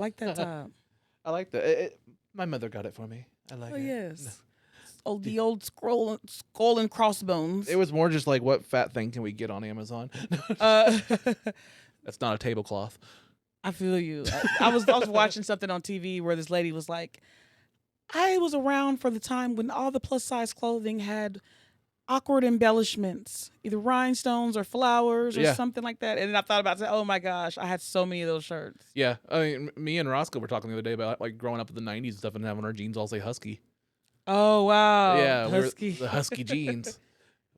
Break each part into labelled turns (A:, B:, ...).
A: Like that top.
B: I like that. My mother got it for me. I like
A: Oh,
B: it.
A: yes. Oh, the old skull and crossbones.
B: It was more just like, what fat thing can we get on Amazon?
A: Uh,
B: That's not a tablecloth.
A: I feel you. I was watching something on TV where this lady was like, I was around for the time when all the plus size clothing had awkward embellishments, either rhinestones or flowers or something like that. And then I thought about it, oh my gosh, I had so many of those shirts.
B: Yeah. I mean, me and Roscoe were talking the other day about like growing up in the 90s and stuff and having our jeans all say Husky.
A: Oh, wow.
B: Yeah.
A: Husky.
B: The Husky jeans.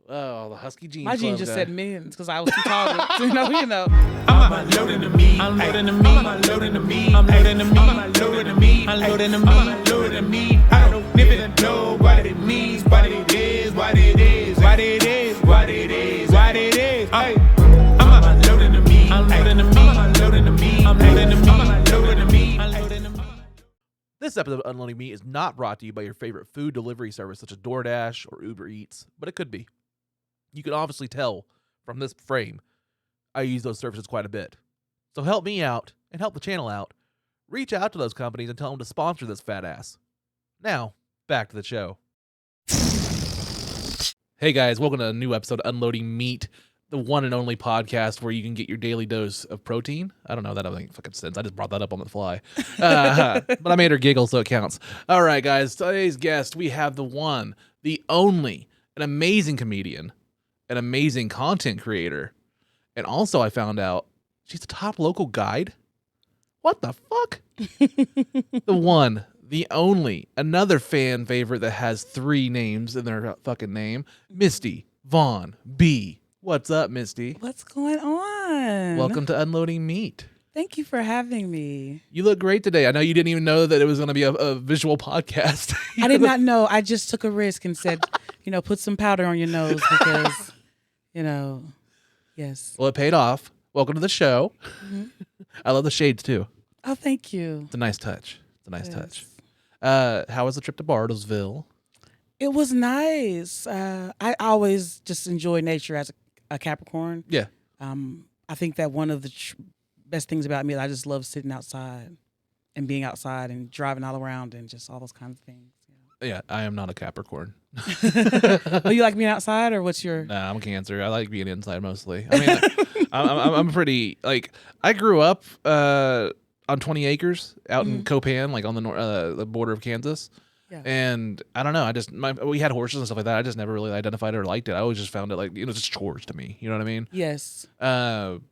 B: Oh, the Husky jeans.
A: My jeans just said men's because I was too tall. you know.
C: I'm unloading the meat. I'm loading the meat. I'm unloading the meat. I'm loading the meat. I'm unloading the meat. I'm loading the meat. I'm unloading the meat. I don't even know what it means, what it is, what it is, what it is, what it is, what it is. Hey, I'm unloading the meat. I'm loading the meat. I'm unloading the meat. I'm loading the meat. I'm unloading the meat. I'm loading the meat.
B: This episode of Unloading Meat is not brought to you by your favorite food delivery service such as DoorDash or Uber Eats, but it could be. You can obviously tell from this frame, I use those services quite a bit. So help me out and help the channel out. Reach out to those companies and tell them to sponsor this fat ass. Now, back to the show. Hey guys, welcome to a new episode of Unloading Meat, the one and only podcast where you can get your daily dose of protein. I don't know, that doesn't make fucking sense. I just brought that up on the fly. But I made her giggle, so it counts. All right, guys, today's guest, we have the one, the only, an amazing comedian, an amazing content creator, and also I found out she's the top local guide. What the fuck? The one, the only, another fan favorite that has 3 names in their fucking name, Misty VonB. What's up, Misty?
A: What's going on?
B: Welcome to Unloading Meat.
A: Thank you for having me.
B: You look great today. I know you didn't even know that it was going to be a visual podcast.
A: I did not know. I just took a risk and said, put some powder on your nose because, yes.
B: Well, it paid off. Welcome to the show.
A: Mm-hmm.
B: I love the shades, too.
A: Oh, thank you.
B: It's a nice touch.
A: Yes.
B: How was the trip to Bartlesville?
A: It was nice. I always just enjoy nature as a Capricorn.
B: Yeah.
A: I think that one of the best things about me is I just love sitting outside and being outside and driving all around and just all those kinds of things.
B: Yeah, I am not a Capricorn.
A: Oh, you like being outside, or what's your?
B: Nah, I'm a Cancer. I like being inside mostly. I mean, I'm pretty like I grew up on 20 acres out in Copan, like on the border of Kansas.
A: Yeah.
B: And I don't know. We had horses and stuff like that. I just never really identified it or liked it. I always just found it like just chores to me. You know what I mean?
A: Yes.
B: I'm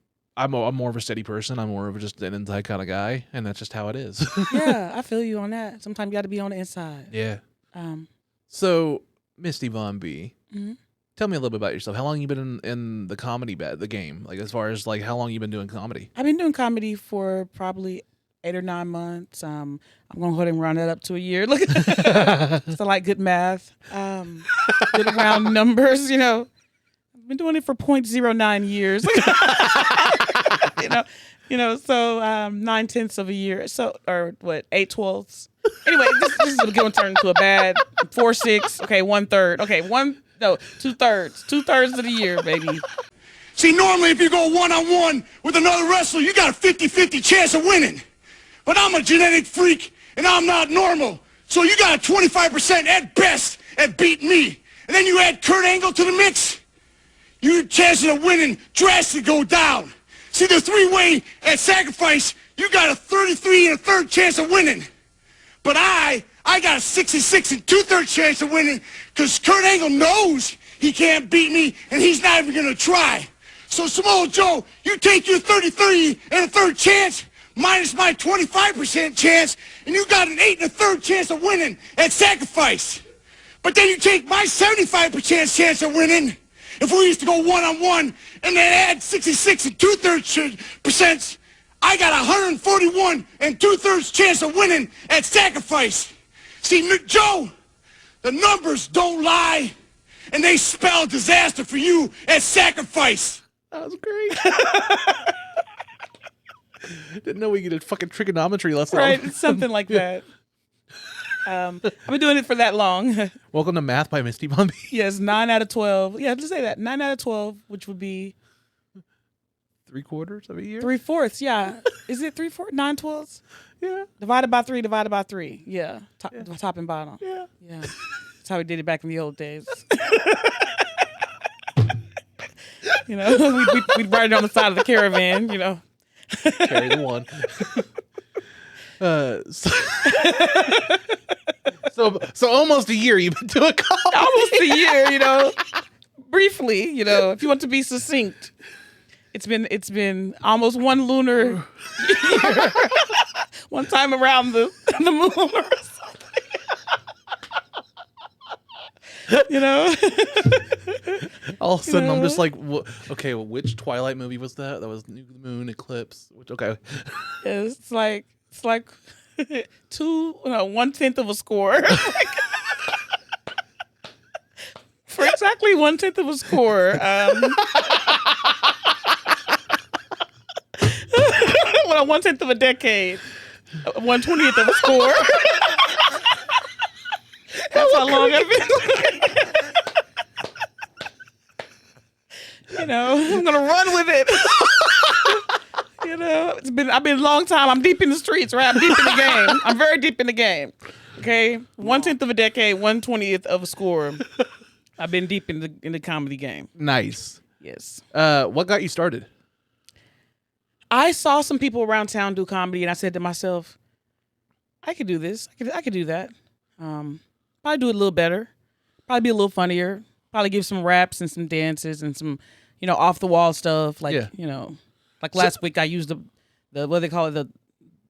B: more of a steady person. I'm more of just an inside kind of guy, and that's just how it is.
A: Yeah, I feel you on that. Sometimes you got to be on the inside.
B: Yeah. So, Misty VonB, tell me a little bit about yourself. How long have you been in the comedy the game? Like, as far as like how long you been doing comedy?
A: I've been doing comedy for probably 8 or 9 months. I'm gonna go ahead and round that up to a year. Look, so I like good math, good round numbers. I've been doing it for 0.09 years. So 9/10 of a year. So, or what, 8/12. Anyway, this is going to turn into a bad 4/6. Okay, 1/3. Okay, 2/3. 2/3 of the year, baby.
D: See, normally if you go one-on-one with another wrestler, you got a 50-50 chance of winning. But I'm a genetic freak, and I'm not normal. So you got a 25% at best at beating me. And then you add Kurt Angle to the mix, your chances of winning drastically go down. See, the 3-way at sacrifice, you got a 33 1/3 chance of winning. But I got a 66 2/3 chance of winning because Kurt Angle knows he can't beat me, and he's not even going to try. So, Samoa Joe, you take your 33 1/3 chance minus my 25% chance, and you got an 8 1/3 chance of winning at sacrifice. But then you take my 75% chance of winning, if we used to go one-on-one, and then add 66 2/3%, I got 141 2/3 chance of winning at sacrifice. See, Joe, the numbers don't lie, and they spell disaster for you at sacrifice.
B: That was great. Didn't know we get a fucking trigonometry lesson.
A: Right, it's something like that. I've been doing it for that long.
B: Welcome to Math by Misty VonB.
A: Yes, 9 out of 12. Yeah, just say that. 9 out of 12, which would be
B: 3/4 of a year.
A: 3/4. Yeah, is it 3/4? 9/12?
B: Yeah.
A: Divided by 3, divided by 3. Yeah. Top and bottom.
B: Yeah.
A: Yeah. That's how we did it back in the old days. You know, we'd write it on the side of the caravan, you know.
B: Carry the one. So almost a year you've been doing comedy.
A: Almost a year, you know. Briefly, you know, if you want to be succinct. It's been almost one lunar year. One time around the moon or something. You know?
B: All of a sudden, I'm just like, okay, well, which Twilight movie was that? That was New Moon Eclipse. Okay.
A: It's like 1/10 of a score. For exactly 1/10 of a score. 1/10 of a decade. 1/20th of a score. That's how long I've been. You know, I'm gonna run with it. You know, I've been a long time. I'm deep in the streets, right? I'm deep in the game. I'm very deep in the game. Okay, 1/10 of a decade, 1/20th of a score. I've been deep in the comedy game.
B: Nice.
A: Yes.
B: What got you started?
A: I saw some people around town do comedy, and I said to myself, I could do this. I could do that. Probably do it a little better. Probably be a little funnier. Probably give some raps and some dances and some, you know, off the wall stuff. Like, you know, like last week I used the what do they call it,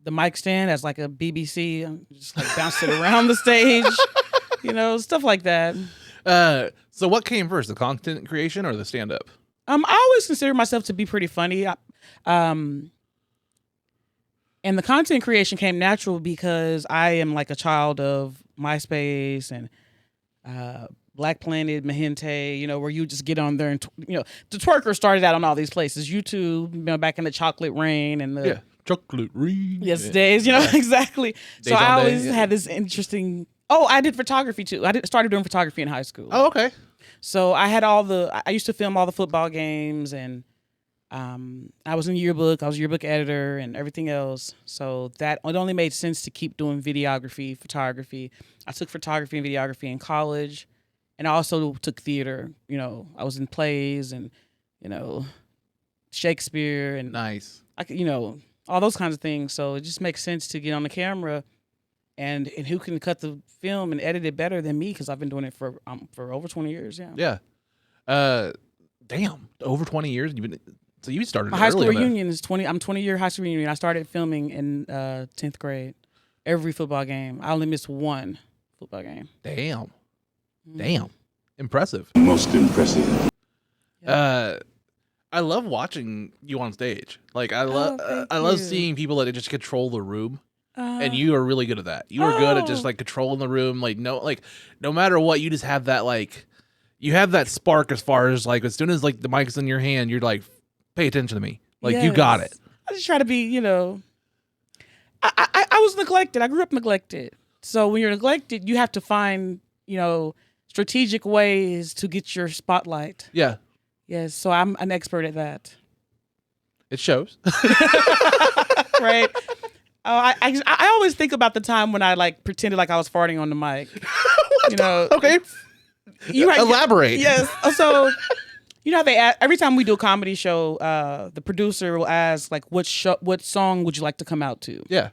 A: the mic stand as like a BBC. And just like bounced it around the stage. You know, stuff like that.
B: So what came first, the content creation or the stand up?
A: I always consider myself to be pretty funny. And the content creation came natural because I am like a child of MySpace and Black Planet, Mahente, you know, where you just get on there and, you know, the twerker started out on all these places. YouTube, you know, back in the chocolate rain and the
B: chocolate rain.
A: Yes, days, you know, exactly. So I always had this interesting. Oh, I did photography too. I started doing photography in high school.
B: Oh, okay.
A: So I had I used to film all the football games and I was in yearbook. I was a yearbook editor and everything else. So it only made sense to keep doing videography, photography. I took photography and videography in college, and I also took theater. You know, I was in plays and, you know, Shakespeare and
B: nice.
A: you know, all those kinds of things. So it just makes sense to get on the camera, and who can cut the film and edit it better than me? Because I've been doing it for over 20 years. Yeah.
B: Yeah. Damn. Over 20 years. So you started
A: my high school
B: early
A: reunion is 20. I'm 20-year high school reunion. I started filming in 10th grade. Every football game. I only missed one football game.
B: Damn. Damn. Impressive.
D: Most impressive.
B: Yeah. I love watching you on stage. Like I love seeing people that just control the room. And you are really good at that. You are good at just like controlling the room. Like no matter what, you just have that you have that spark as far as like as soon as like the mic's in your hand, you're like, pay attention to me. Like you got it.
A: I just try to be, you know. I was neglected. I grew up neglected. So when you're neglected, you have to find, you know, strategic ways to get your spotlight.
B: Yeah.
A: Yes. So I'm an expert at that.
B: It shows.
A: Right. I always think about the time when I like pretended like I was farting on the mic. You know.
B: Okay. Elaborate.
A: Yes. So, you know, every time we do a comedy show, the producer will ask like, what song would you like to come out to?
B: Yeah.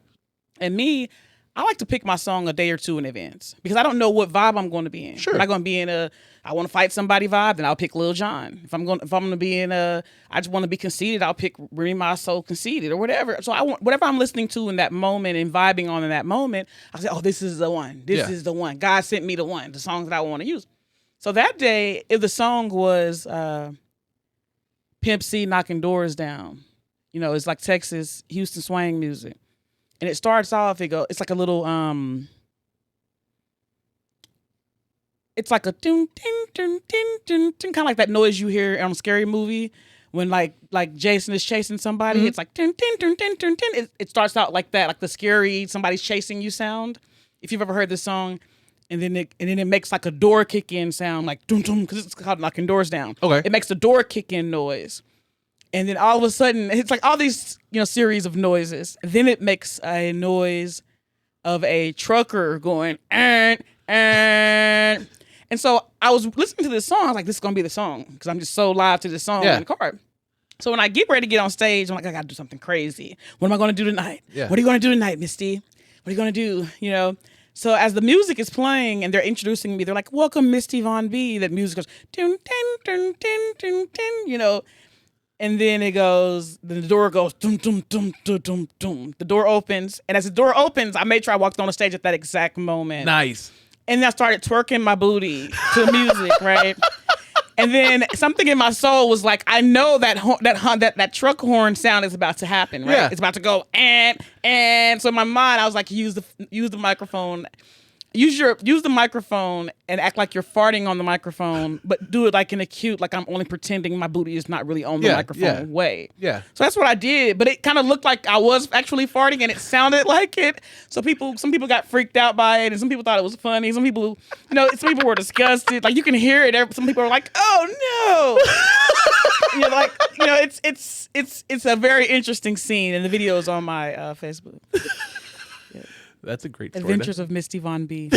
A: And me, I like to pick my song a day or two in advance because I don't know what vibe I'm going to be in.
B: Sure.
A: If I'm going to be in I want to fight somebody vibe, then I'll pick Lil Jon. If I'm going to be in I just want to be conceited, I'll pick Remy Ma So Conceited or whatever. So I want whatever I'm listening to in that moment and vibing on in that moment. I say, oh, this is the one. This is the one. God sent me the one. The songs that I want to use. So that day, if the song was Pimp C Knocking Doors Down, you know, it's like Texas, Houston swing music. And it starts off, it's like a little, it's like a ding, ding, ding, ding, ding, ding, kind of like that noise you hear on a scary movie when like Jason is chasing somebody. Mm-hmm. It's like, ding, ding, ding, ding, ding, ding. It starts out like that, like the scary, somebody's chasing you sound. If you've ever heard this song. And then it makes like a door kick in sound, like dum dum, because it's called Knocking Doors Down.
B: Okay.
A: It makes the door kick in noise, And then all of a sudden, it's like all these, series of noises. Then it makes a noise of a trucker going, and. And so I was listening to this song. I was like, this is going to be the song because I'm just so live to this song in the car. So when I get ready to get on stage, I'm like, I got to do something crazy. What am I going to do tonight? Yeah. What are you going to do tonight, Misty? What are you going to do? So as the music is playing and they're introducing me, they're like, welcome, Misty VonB. That music goes, dun, dun, dun, dun, dun, dun, and then it goes, then the door goes, dum, dum, dum, dum, dum, dum. The door opens. And as the door opens, I made sure I walked on the stage at that exact moment.
B: Nice.
A: And then I started twerking my booty to the music, right? And then something in my soul was like, I know that truck horn sound is about to happen, right? Yeah. It's about to go and so in my mind I was like, use the microphone. Use the microphone and act like you're farting on the microphone, but do it like in a cute, like I'm only pretending my booty is not really on the microphone way. Yeah. So that's what I did, but it kind of looked like I was actually farting and it sounded like it. So some people got freaked out by it and some people thought it was funny. Some people, some people were disgusted. Like you can hear it. Some people are like, oh no. It's a very interesting scene and the video is on my Facebook.
B: That's a great story.
A: Adventures of Misty VonB.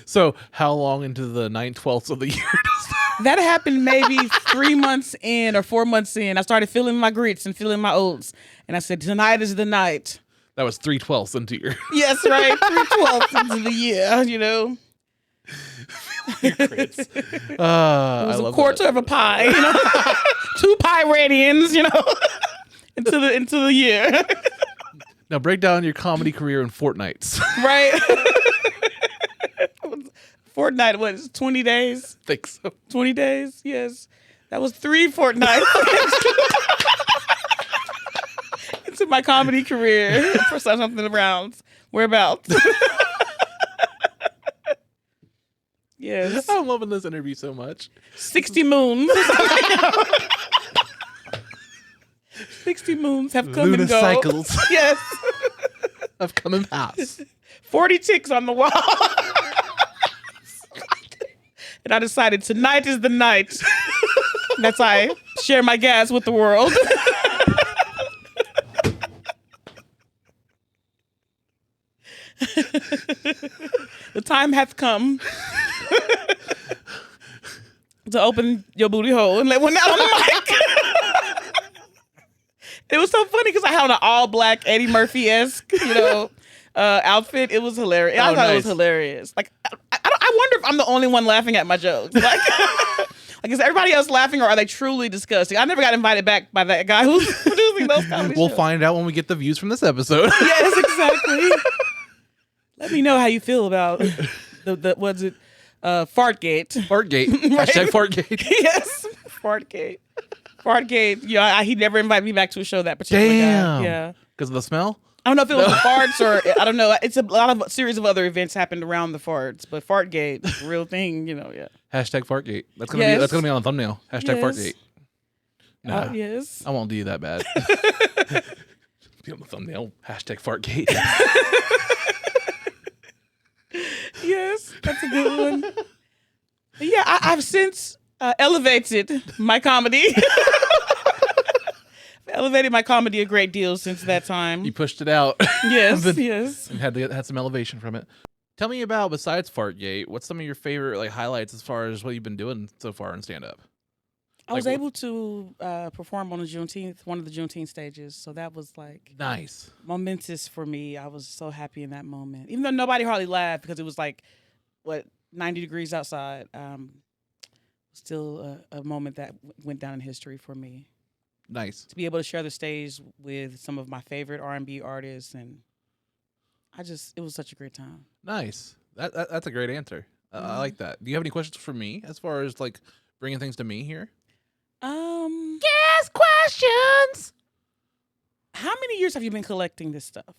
B: So how long into the 9/12 of the year does
A: that happened? Maybe 3 months in or 4 months in. I started feeling my grits and feeling my oats. And I said, tonight is the night.
B: That was 3/12 into your...
A: Yes, right. 3/12 into the year,
B: Your grits.
A: It was a quarter of a pie, 2 pie radians, into the year.
B: Now break down your comedy career in fortnights.
A: Right. Fortnight was 20 days.
B: I think so.
A: 20 days, yes. That was 3 fortnights into my comedy career for something around. Whereabouts? Yes.
B: I'm loving this interview so much.
A: 60 moons. 60 moons have come and go.
B: Cycles.
A: Yes.
B: Have come and passed.
A: 40 ticks on the wall. And I decided tonight is the night that I share my gas with the world. The time hath come to open your booty hole and let one out on the mic. It was so funny because I had an all black Eddie Murphy-esque, outfit. It was hilarious. I thought it was hilarious. Like, I wonder if I'm the only one laughing at my jokes. Like, is everybody else laughing or are they truly disgusting? I never got invited back by that guy who's producing those comedy
B: We'll
A: shows.
B: find out when we get the views from this episode.
A: Yes, exactly. Let me know how you feel about the what's it? Fartgate.
B: Fartgate. Right? Hashtag Fartgate.
A: Yes. Fartgate. Fartgate. Yeah, he never invited me back to a show that particular guy. Yeah.
B: Because of the smell?
A: I don't know if it was the farts or I don't know. It's a lot of series of other events happened around the farts, but Fartgate, real thing, yeah.
B: Hashtag Fartgate. That's gonna be on the thumbnail. Hashtag Fartgate. Nah,
A: yes.
B: I won't do you that bad. Be on the thumbnail. Hashtag Fartgate.
A: Yes, that's a good one. Yeah, I've since elevated my comedy. Elevated my comedy a great deal since that time.
B: You pushed it out.
A: Yes, yes.
B: And had some elevation from it. Tell me about, besides Fartgate, what's some of your favorite highlights as far as what you've been doing so far in stand-up?
A: I was able to perform on one of the Juneteenth stages, so that was
B: nice,
A: momentous for me. I was so happy in that moment, even though nobody hardly laughed because it was 90 degrees outside. Still a moment that went down in history for me.
B: Nice
A: to be able to share the stage with some of my favorite R&B artists, and it was such a great time.
B: Nice, that's a great answer. I like that. Do you have any questions for me as far as bringing things to me here?
A: Yes, questions. How many years have you been collecting this stuff?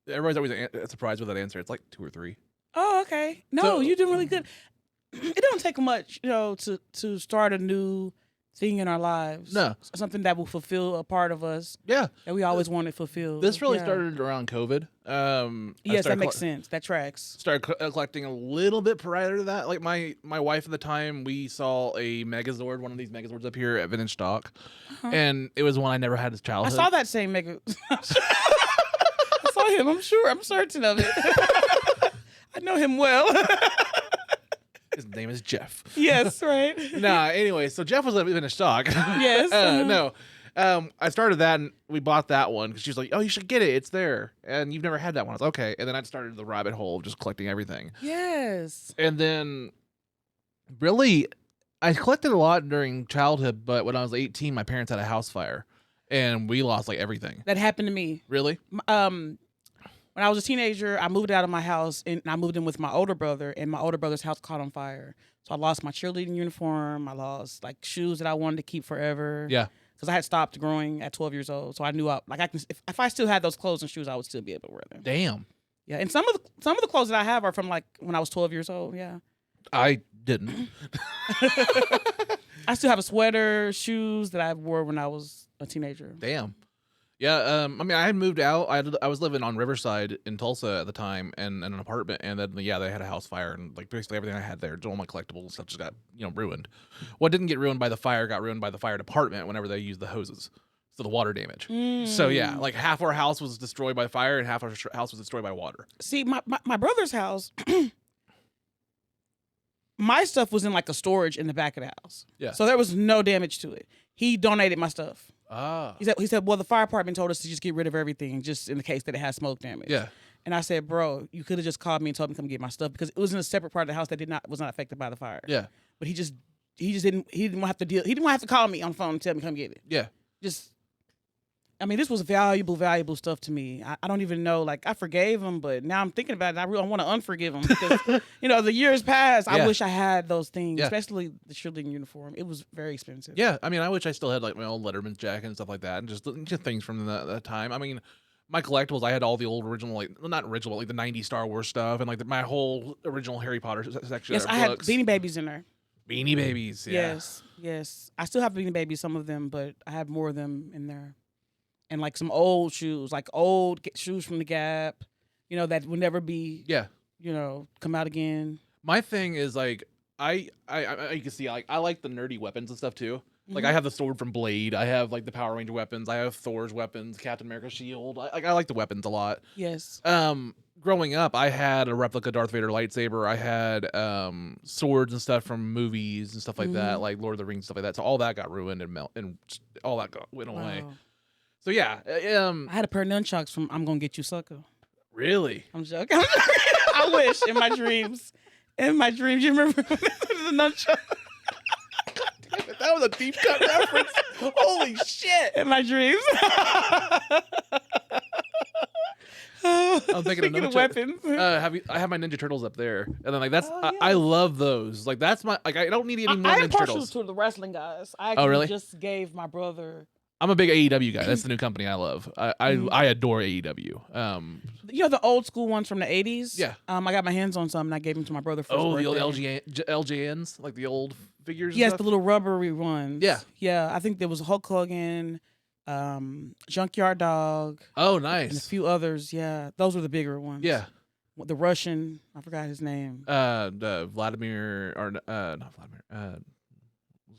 B: Everybody's always surprised with that answer. It's 2 or 3.
A: Oh, okay. No, you're doing really good. It don't take much, to start a new thing in our lives.
B: No.
A: Something that will fulfill a part of us
B: Yeah.
A: that we always wanted fulfilled.
B: This really
A: Yeah.
B: started around COVID.
A: Yes, that makes sense. That tracks.
B: Started collecting a little bit prior to that. Like my wife at the time, we saw a Megazord, one of these Megazords up here at Vintage Stock, and it was one I never had as
A: I
B: childhood.
A: saw that same mega. I saw him. I'm sure. I'm certain of it. I know him well.
B: His name is Jeff.
A: Yes, right.
B: Nah, anyway, so Jeff was at Vintage Stock.
A: Yes.
B: No. I started that and we bought that one because she's like, oh, you should get it. It's there. And you've never had that one. I was like, okay. And then I started the rabbit hole of just collecting everything.
A: Yes.
B: And then really, I collected a lot during childhood, but when I was 18, my parents had a house fire and we lost like everything.
A: That happened to me.
B: Really?
A: When I was a teenager, I moved out of my house and I moved in with my older brother, and my older brother's house caught on fire. So I lost my cheerleading uniform. I lost like shoes that I wanted to keep forever.
B: Yeah.
A: Because I had stopped growing at 12 years old. So I knew I can if I still had those clothes and shoes, I would still be able to wear them.
B: Damn.
A: Yeah. And some of the clothes that I have are from like when I was 12 years old. Yeah.
B: I didn't.
A: I still have a sweater, shoes that I wore when I was a teenager.
B: Damn. Yeah, I mean, I had moved out. I was living on Riverside in Tulsa at the time, and in an apartment, and then they had a house fire, and like basically everything I had there, all my collectibles stuff just got ruined. What didn't get ruined by the fire got ruined by the fire department whenever they used the hoses, so the water damage. So yeah, like half our house was destroyed by fire, and half our house was destroyed by water.
A: See, my brother's house, my stuff was in like a storage in the back of the house.
B: Yeah.
A: So there was no damage to it. He donated my stuff.
B: Ah.
A: He said, well, the fire department told us to just get rid of everything just in the case that it had smoke damage.
B: Yeah.
A: And I said, bro, you could have just called me and told me to come get my stuff because it was in a separate part of the house that was not affected by the fire.
B: Yeah.
A: But he didn't have to have to call me on the phone and tell me to come get it.
B: Yeah.
A: I mean, this was valuable stuff to me. I don't even know, like, I forgave him, but now I'm thinking about it. I really want to unforgive him because, the years passed.
B: Yeah.
A: I wish I had those things,
B: Yeah.
A: especially the cheerleading uniform. It was very expensive.
B: Yeah, I mean, I wish I still had like my old Letterman's jacket and stuff like that, and just things from that time. I mean, my collectibles, I had all the old original, like not original, but like the '90s Star Wars stuff, and like my whole original Harry Potter section.
A: Yes,
B: of
A: I had
B: books.
A: Beanie Babies in there.
B: Beanie Babies. Yeah.
A: Yes. I still have Beanie Babies, some of them, but I have more of them in there. And like some old shoes, like old shoes from the Gap, that will never be, come out again.
B: My thing is like I you can see like I like the nerdy weapons and stuff too. Like I have the sword from Blade. I have like the Power Ranger weapons. I have Thor's weapons, Captain America's shield. I like the weapons a lot.
A: Yes.
B: Growing up, I had a replica Darth Vader lightsaber. I had swords and stuff from movies and stuff like that, like Lord of the Rings and stuff like that. So all that got ruined and all that went away. So yeah,
A: I had a pair of nunchucks from I'm Gonna Get You Sucker.
B: Really?
A: I'm joking. I wish in my dreams. You remember the nunchuck?
B: Damn it, that was a deep cut reference. Holy shit!
A: In my dreams.
B: I'm thinking
A: of weapons.
B: I have my Ninja Turtles up there, and then like that's I love those. Like that's my I don't need any more
A: I am
B: Ninja
A: partial
B: Turtles.
A: to the wrestling guys. I
B: really?
A: just gave my brother.
B: I'm a big AEW guy. That's the new company I love. I adore AEW.
A: The old school ones from the 80s?
B: Yeah.
A: I got my hands on some and I gave them to my brother for his birthday.
B: The old LJNs, like the old figures.
A: Yes,
B: and
A: the
B: stuff?
A: little rubbery ones.
B: Yeah.
A: Yeah, I think there was Hulk Hogan, Junkyard Dog.
B: Oh,
A: And a
B: nice.
A: few others, yeah. Those were the bigger ones.
B: Yeah.
A: The Russian, I forgot his name.
B: The Vladimir or not Vladimir.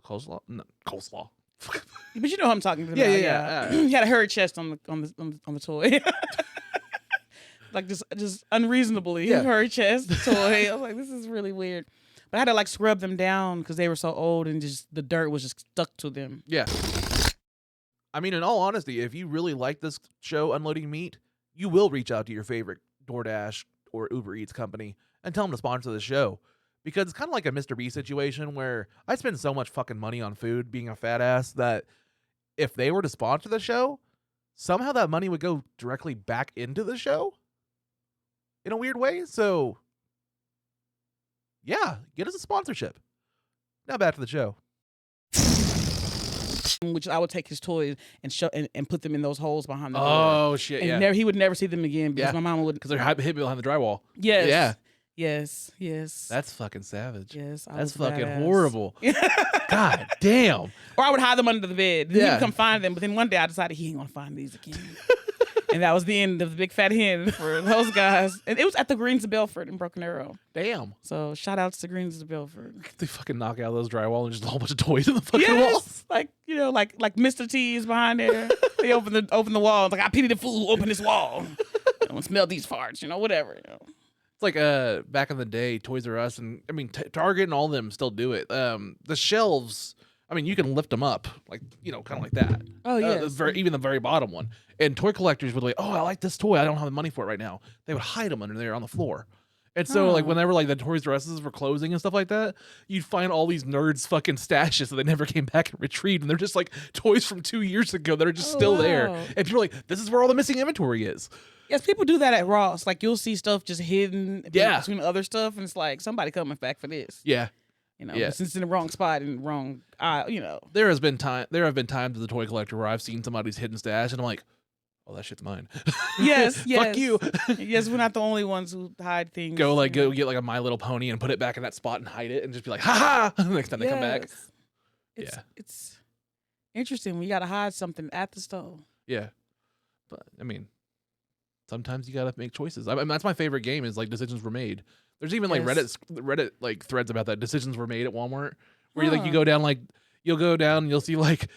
B: Coleslaw. No, Coleslaw.
A: But you know who I'm talking about.
B: Yeah.
A: He had a hairy chest on the toy. Like just unreasonably hairy chest toy. I was like, this is really weird. But I had to like scrub them down because they were so old and just the dirt was just stuck to them.
B: Yeah. I mean, in all honesty, if you really like this show, Unloading Meat, you will reach out to your favorite DoorDash or Uber Eats company and tell them to sponsor the show. Because it's kind of like a Mr. B situation where I spend so much fucking money on food being a fat ass that if they were to sponsor the show, somehow that money would go directly back into the show in a weird way. So, yeah, get us a sponsorship. Now back to the show.
A: Which I would take his toys and show and put them in those holes behind the door.
B: Oh, shit,
A: and he would never see them again because my mama would.
B: Because they're hidden behind the drywall.
A: Yes.
B: Yeah.
A: Yes, yes.
B: That's fucking savage.
A: Yes, I
B: That's
A: was
B: fucking
A: badass.
B: horrible. God damn.
A: Or I would hide them under the bed. Then he
B: Yeah.
A: would come find them. But then one day I decided he ain't gonna find these again. And that was the end of the big fat hen for those guys. And it was at the Greens of Belford in Broken Arrow.
B: Damn.
A: So shout outs to Greens of Belford.
B: They fucking knock out those drywall and just a whole bunch of toys in the fucking
A: Yes,
B: walls.
A: like like Mr. T's behind there. They open the wall. Like I pity the fool who opened this wall. I want to smell these farts. Whatever.
B: It's like back in the day, Toys R Us and I mean Target and all of them still do it. The shelves, I mean, you can lift them up, like kind of like that.
A: Oh yeah,
B: even the very bottom one. And toy collectors would like, oh, I like this toy. I don't have the money for it right now. They would hide them under there on the floor. And so, like, whenever like the Toys R Us's were closing and stuff like that, you'd find all these nerds fucking stashes that they never came back and retrieved, and they're just like toys from 2 years ago that are just still there. And people are like, this is where all the missing inventory is.
A: Yes, people do that at Ross. Like you'll see stuff just hidden
B: Yeah.
A: between other stuff, and it's like somebody coming back for this.
B: Yeah.
A: But since it's in the wrong spot and wrong,
B: There have been times as a toy collector where I've seen somebody's hidden stash, and I'm like, oh, that shit's mine.
A: Yes,
B: Fuck you.
A: Yes, we're not the only ones who hide things.
B: Go get like a My Little Pony and put it back in that spot and hide it, and just be like, ha ha. Next time they come back.
A: It's interesting when you got to hide something at the stove.
B: Yeah, but I mean, sometimes you gotta make choices. I mean, that's my favorite game. Is like decisions were made. There's even like Reddit like threads about that. Decisions were made at Walmart, where you go down you'll go down and you'll see like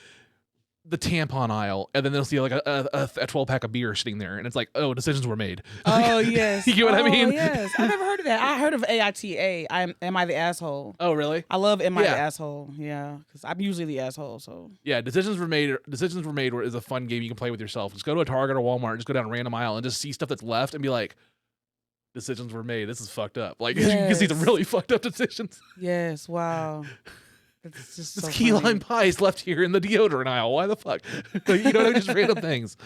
B: the tampon aisle, and then they'll see like a 12-pack of beer sitting there, and it's like, oh, decisions were made.
A: Oh yes,
B: you get what I mean?
A: Yes, I never heard of that. I heard of AITA. Am I the asshole?
B: Oh really?
A: I love Am I the asshole? Yeah, because I'm usually the asshole. So
B: yeah, decisions were made. Decisions were made is a fun game you can play with yourself. Just go to a Target or Walmart, just go down a random aisle and just see stuff that's left and be like, decisions were made. This is fucked up. Like you can see some really fucked up decisions.
A: Yes. Wow. It's just
B: this
A: so
B: key
A: funny.
B: lime pie is left here in the deodorant aisle. Why the fuck? Just random things.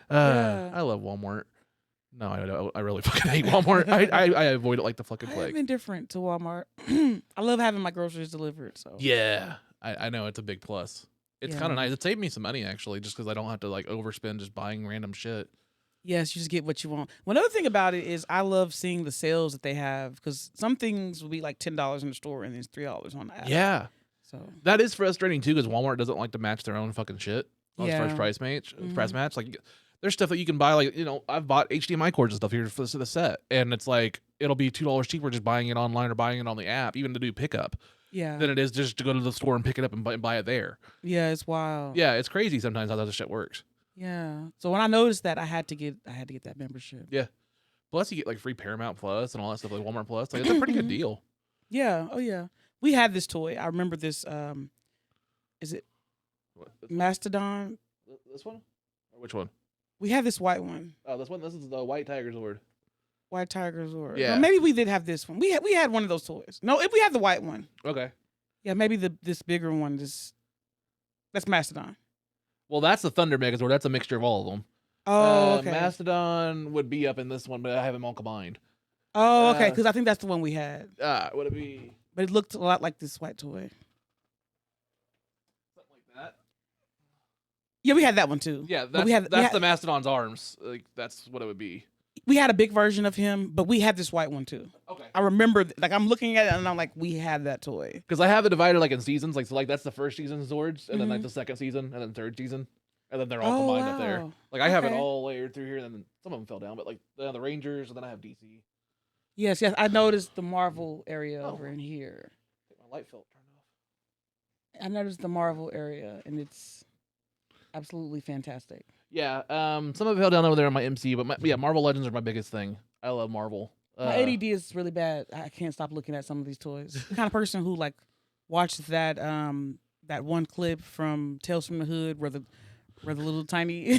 B: I love Walmart. No, I really fucking hate Walmart. I avoid it like the fucking plague.
A: I'm indifferent to Walmart. I love having my groceries delivered. So
B: yeah, I know it's a big plus. It's
A: Yeah.
B: kind of nice. It saved me some money actually, just because I don't have to like overspend just buying random shit.
A: yes, you just get what you want. One other thing about it is I love seeing the sales that they have because some things will be like $10 in the store and then it's $3 on the app.
B: Yeah.
A: So
B: That is frustrating too, because Walmart doesn't like to match their own fucking shit as far as
A: Yeah.
B: price match. Like, there's stuff that you can buy. Like, I've bought HDMI cords and stuff here for the set, and it's like it'll be $2 cheaper just buying it online or buying it on the app, even to do pickup,
A: yeah,
B: than it is just to go to the store and pick it up and buy it there.
A: yeah, it's wild.
B: Yeah, it's crazy sometimes how that shit works.
A: Yeah. So when I noticed that, I had to get that membership.
B: Yeah. Plus, you get like free Paramount Plus and all that stuff, like Walmart Plus. Like, it's a pretty good deal.
A: Yeah. Oh yeah. We had this toy. I remember this. Is it
B: What,
A: Mastodon?
B: this one? Or which one?
A: We had this white one.
B: Oh, this one. This is the White Tiger Sword.
A: White Tigers or
B: Yeah.
A: maybe we did have this one. We had one of those toys. No, if we had the white one.
B: Okay.
A: Yeah, maybe this bigger one. That's Mastodon.
B: Well, that's the Thunder Megazord. That's a mixture of all of them.
A: Oh, okay.
B: Mastodon would be up in this one, but I have them all combined.
A: Oh, okay. Because I think that's the one we had.
B: Would it be
A: But it looked a lot like this white toy.
B: something like that?
A: Yeah, we had that one too.
B: Yeah,
A: But
B: that's the Mastodon's arms. Like, that's what it would be.
A: we had a big version of him, but we had this white one too.
B: Okay.
A: I remember, like, I'm looking at it and I'm like, we had that toy.
B: Because I have it divided like in seasons. Like, so like that's the first season Zords, and then like the second season, and then third season, and then they're all combined up there.
A: wow.
B: Like, I have it
A: Okay.
B: all layered through here, and then some of them fell down, but like the Rangers, and then I have DC.
A: Yes. I noticed the Marvel area
B: Oh.
A: over in here.
B: My light felt turned off.
A: I noticed the Marvel area, and it's absolutely fantastic.
B: Yeah, some of it fell down over there on my MC, but Marvel Legends are my biggest thing. I love Marvel.
A: My ADD is really bad. I can't stop looking at some of these toys. The kind of person who like watches that one clip from Tales from the Hood where the little tiny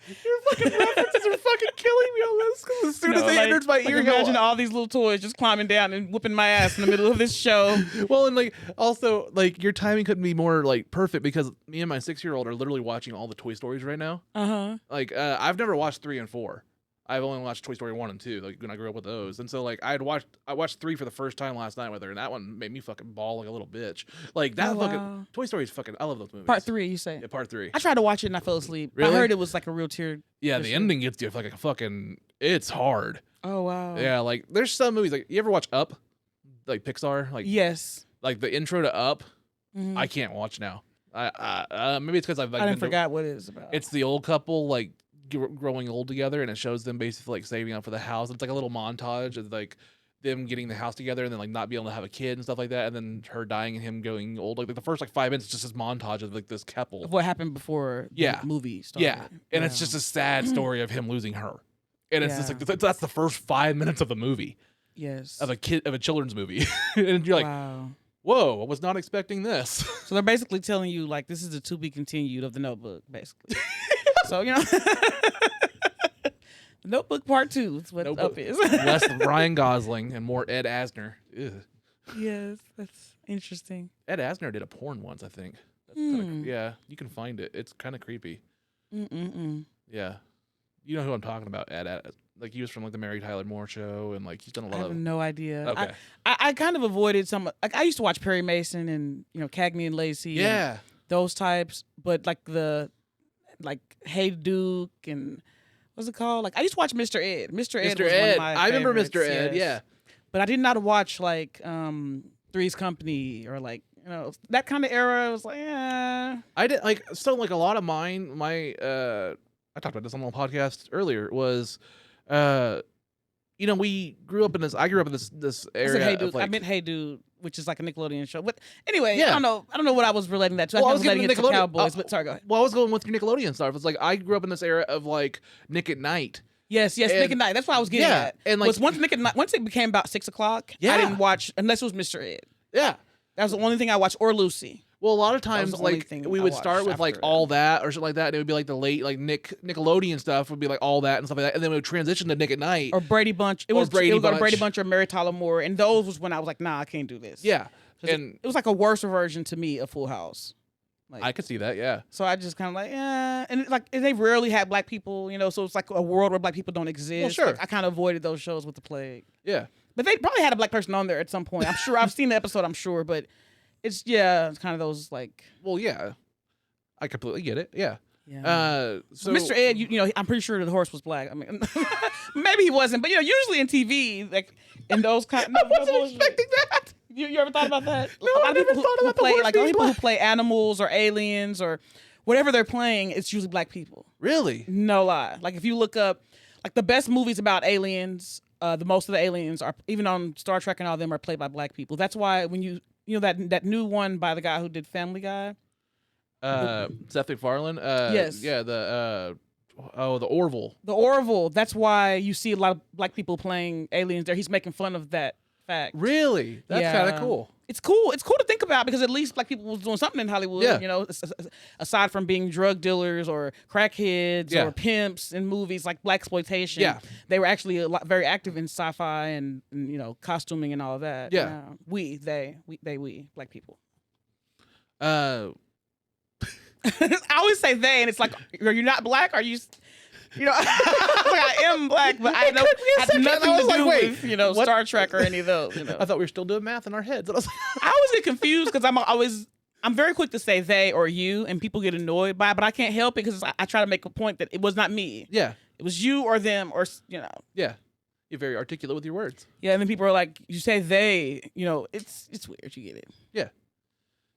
B: Your fucking references are fucking killing me on this. Because as soon as they enters my ear,
A: imagine all these little toys just climbing down and whooping my ass in the middle of this show.
B: Well, and like also like your timing couldn't be more like perfect because me and my 6-year-old are literally watching all the Toy Stories right now. Like I've never watched 3 and 4. I've only watched Toy Story 1 and 2, like when I grew up with those. And so like I watched 3 for the first time last night with her, and that one made me fucking bawl like a little bitch. Like that fucking Toy Story is fucking, I love those movies.
A: Part 3, you say?
B: Yeah, part 3.
A: I tried to watch it and I fell asleep.
B: Really?
A: I heard it was like a real tear.
B: Yeah, the ending gets you like a fucking, it's hard.
A: Oh wow.
B: Yeah, like there's some movies like you ever watch Up, like Pixar, like
A: Yes.
B: like the intro to Up.
A: Mhm.
B: I can't watch now. Maybe it's because I've like
A: I
B: been
A: didn't forgot what it is about.
B: It's the old couple like growing old together, and it shows them basically like saving up for the house. It's like a little montage of like them getting the house together, and then like not being able to have a kid and stuff like that, and then her dying and him going old. Like the first like 5 minutes is just this montage of like this couple.
A: of what happened before the movie started.
B: Yeah, and it's just a sad story of him losing her, and it's just like that's the first 5 minutes of the movie.
A: Yes.
B: Of a children's movie, and you're like,
A: wow.
B: whoa, I was not expecting this.
A: So they're basically telling you like this is a to be continued of the Notebook, basically. So The Notebook Part 2 is what Up is.
B: Less Ryan Gosling and more Ed Asner. Ugh.
A: Yes, that's interesting.
B: Ed Asner did a porn once, I think. That's kinda, yeah, you can find it. It's kind of creepy. Yeah, you know who I'm talking about? Like he was from like the Mary Tyler Moore Show, and like he's done a lot
A: I have no idea.
B: Okay.
A: I kind of avoided some. Like I used to watch Perry Mason and Cagney and Lacey.
B: Yeah,
A: and those types. But like Hey Duke and what's it called? Like I used to watch Mr. Ed. Mr. Ed. Was one of my
B: I remember
A: favorites,
B: Mr. Ed.
A: yes.
B: Yeah,
A: But I did not watch like Three's Company or like that kind of era. I was like,
B: I did like like a lot of mine. I talked about this on the podcast earlier. Was we grew up in this. I grew up in this area.
A: I said Hey Dude.
B: Of, like,
A: I meant Hey Dude, which is like a Nickelodeon show. But anyway,
B: Yeah.
A: I don't know what I was relating that to. I was relating it to Cowboys. But sorry, go ahead.
B: Well, I was going with your Nickelodeon stuff. It's like I grew up in this era of like Nick at Night.
A: Yes, Nick at Night. That's what I was getting at.
B: And like
A: once Nick at Night, once it became about 6 o'clock,
B: Yeah.
A: I didn't watch unless it was Mr. Ed.
B: Yeah.
A: That was the only thing I watched, or Lucy.
B: Well, a lot of times,
A: the only
B: like
A: thing
B: we
A: I
B: would
A: watched
B: start with like
A: after
B: All That or something like that, and it would be like the late like Nickelodeon stuff would be like All That and stuff like that, and then we would transition to Nick at Night
A: Or Brady Bunch. It would go to Brady Bunch or Mary Tyler Moore, and those was when I was like, nah, I can't do this.
B: Yeah,
A: 'Cause
B: and
A: it was like a worse version to me of Full House. Like,
B: I could see that. Yeah,
A: so I just kind of like, and they rarely had black people, so it's like a world where black people don't exist.
B: Well, sure.
A: Like, I kind of avoided those shows with the plague.
B: yeah.
A: But they probably had a black person on there at some point. I'm sure. I've seen the episode. I'm sure, but it's kind of those like.
B: Well, yeah, I completely get it. Yeah.
A: Yeah.
B: So
A: Mr. Ed, I'm pretty sure the horse was black. I mean, maybe he wasn't, but usually in TV, like in those kind.
B: I wasn't expecting that.
A: You ever thought about that?
B: No, I never thought about the
A: play
B: horse
A: like
B: being
A: people who
B: black.
A: play animals or aliens or whatever they're playing. It's usually black people.
B: Really?
A: No lie. Like if you look up, like the best movies about aliens, the most of the aliens are even on Star Trek and all of them are played by black people. That's why when that new one by the guy who did Family Guy.
B: Seth MacFarlane.
A: Yes.
B: Yeah. The Orville.
A: The Orville. That's why you see a lot of black people playing aliens there. He's making fun of that fact.
B: Really? That's kind of cool.
A: It's cool. It's cool to think about because at least black people was doing something in Hollywood.
B: Yeah.
A: Aside from being drug dealers or crackheads or pimps in movies like blaxploitation.
B: Yeah.
A: They were actually very active in sci-fi and costuming and all of that.
B: Yeah.
A: Black people.
B: Uh,
A: I always say they, and it's like, are you not black? Are you? I am black, but I had nothing to do with Star Trek or any of those.
B: I thought we were still doing math in our heads.
A: I always get confused because I'm very quick to say they or you, and people get annoyed by it, but I can't help it because I try to make a point that it was not me.
B: Yeah.
A: It was you or them or
B: Yeah. You're very articulate with your words.
A: Yeah, and then people are like, you say they, it's weird. You get it.
B: Yeah.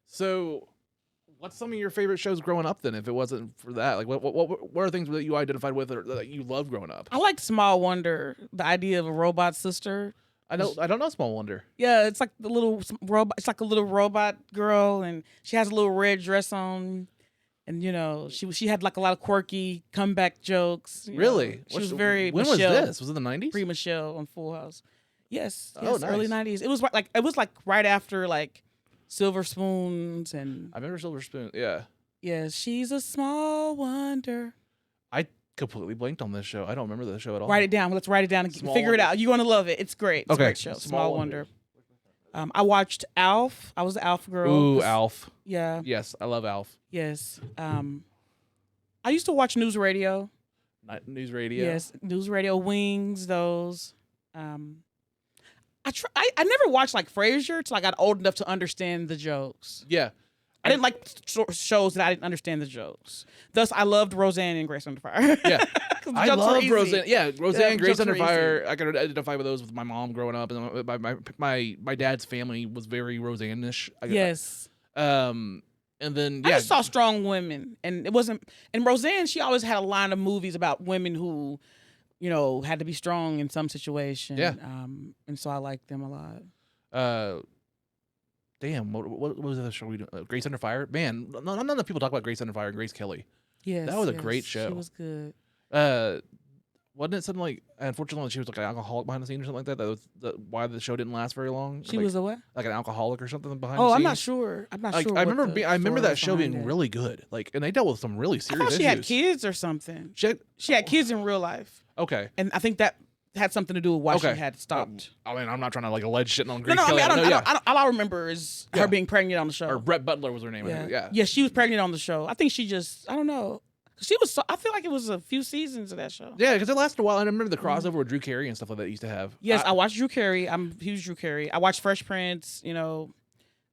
B: So, what's some of your favorite shows growing up then? If it wasn't for that, like what are things that you identified with or that you loved growing up?
A: I like Small Wonder, the idea of a robot sister.
B: I don't know Small Wonder.
A: Yeah, it's like the little robot. It's like a little robot girl, and she has a little red dress on, and she had like a lot of quirky comeback jokes.
B: Really?
A: She was very.
B: When
A: Michelle,
B: was this? Was it the 90s?
A: Pre-Michelle on Full House. Yes.
B: Oh, nice.
A: Early 90s. It was like right after like Silver Spoons and.
B: I remember Silver Spoon. Yeah.
A: Yeah, she's a small wonder.
B: I completely blanked on this show. I don't remember the show at all.
A: Write it down. Let's write it down and figure it out. You're gonna love it. It's great. It's a great show. Small Wonder. I watched Alf. I was the Alf girl.
B: Ooh, Alf.
A: Yeah.
B: Yes, I love Alf.
A: Yes. I used to watch News Radio.
B: News Radio.
A: Yes, News Radio, Wings, those. I never watched like Frasier till I got old enough to understand the jokes.
B: Yeah.
A: I didn't like shows that I didn't understand the jokes. Thus, I loved Roseanne and Grace Under Fire.
B: Yeah. I love Roseanne. Yeah, Roseanne, Grace
A: jokes
B: Under
A: were
B: Fire. I could identify with those with my mom growing up, and my dad's family was very Roseanne-ish.
A: Yes.
B: And then
A: I just saw strong women, and it wasn't. And Roseanne, she always had a line of movies about women who, had to be strong in some situation.
B: Yeah.
A: And so I liked them a lot.
B: Damn, what was the other show we doing? Grace Under Fire? Man, not enough people talk about Grace Under Fire and Grace Kelly.
A: Yes,
B: that was a great show.
A: She was good.
B: Wasn't it something like? Unfortunately, she was like an alcoholic behind the scenes or something like that. That was why the show didn't last very long.
A: She was a what?
B: Like an alcoholic or something behind.
A: Oh,
B: the scenes.
A: I'm not sure.
B: I remember that show being really good. Like, and they dealt with some really serious issues.
A: She had kids or something. She had kids in real life.
B: Okay,
A: and I think that had something to do with why she had stopped.
B: I mean, I'm not trying to like allege shit on Grace
A: No,
B: Kelly.
A: I don't. All I remember is her being pregnant on the show.
B: Or Brett Butler was her name.
A: Yeah, she was pregnant on the show. I think I don't know. She was. I feel like it was a few seasons of that show.
B: Yeah, because it lasted a while. And I remember the crossover with Drew Carey and stuff like that used to have.
A: Yes, I watched Drew Carey. I'm a huge Drew Carey. I watched Fresh Prince.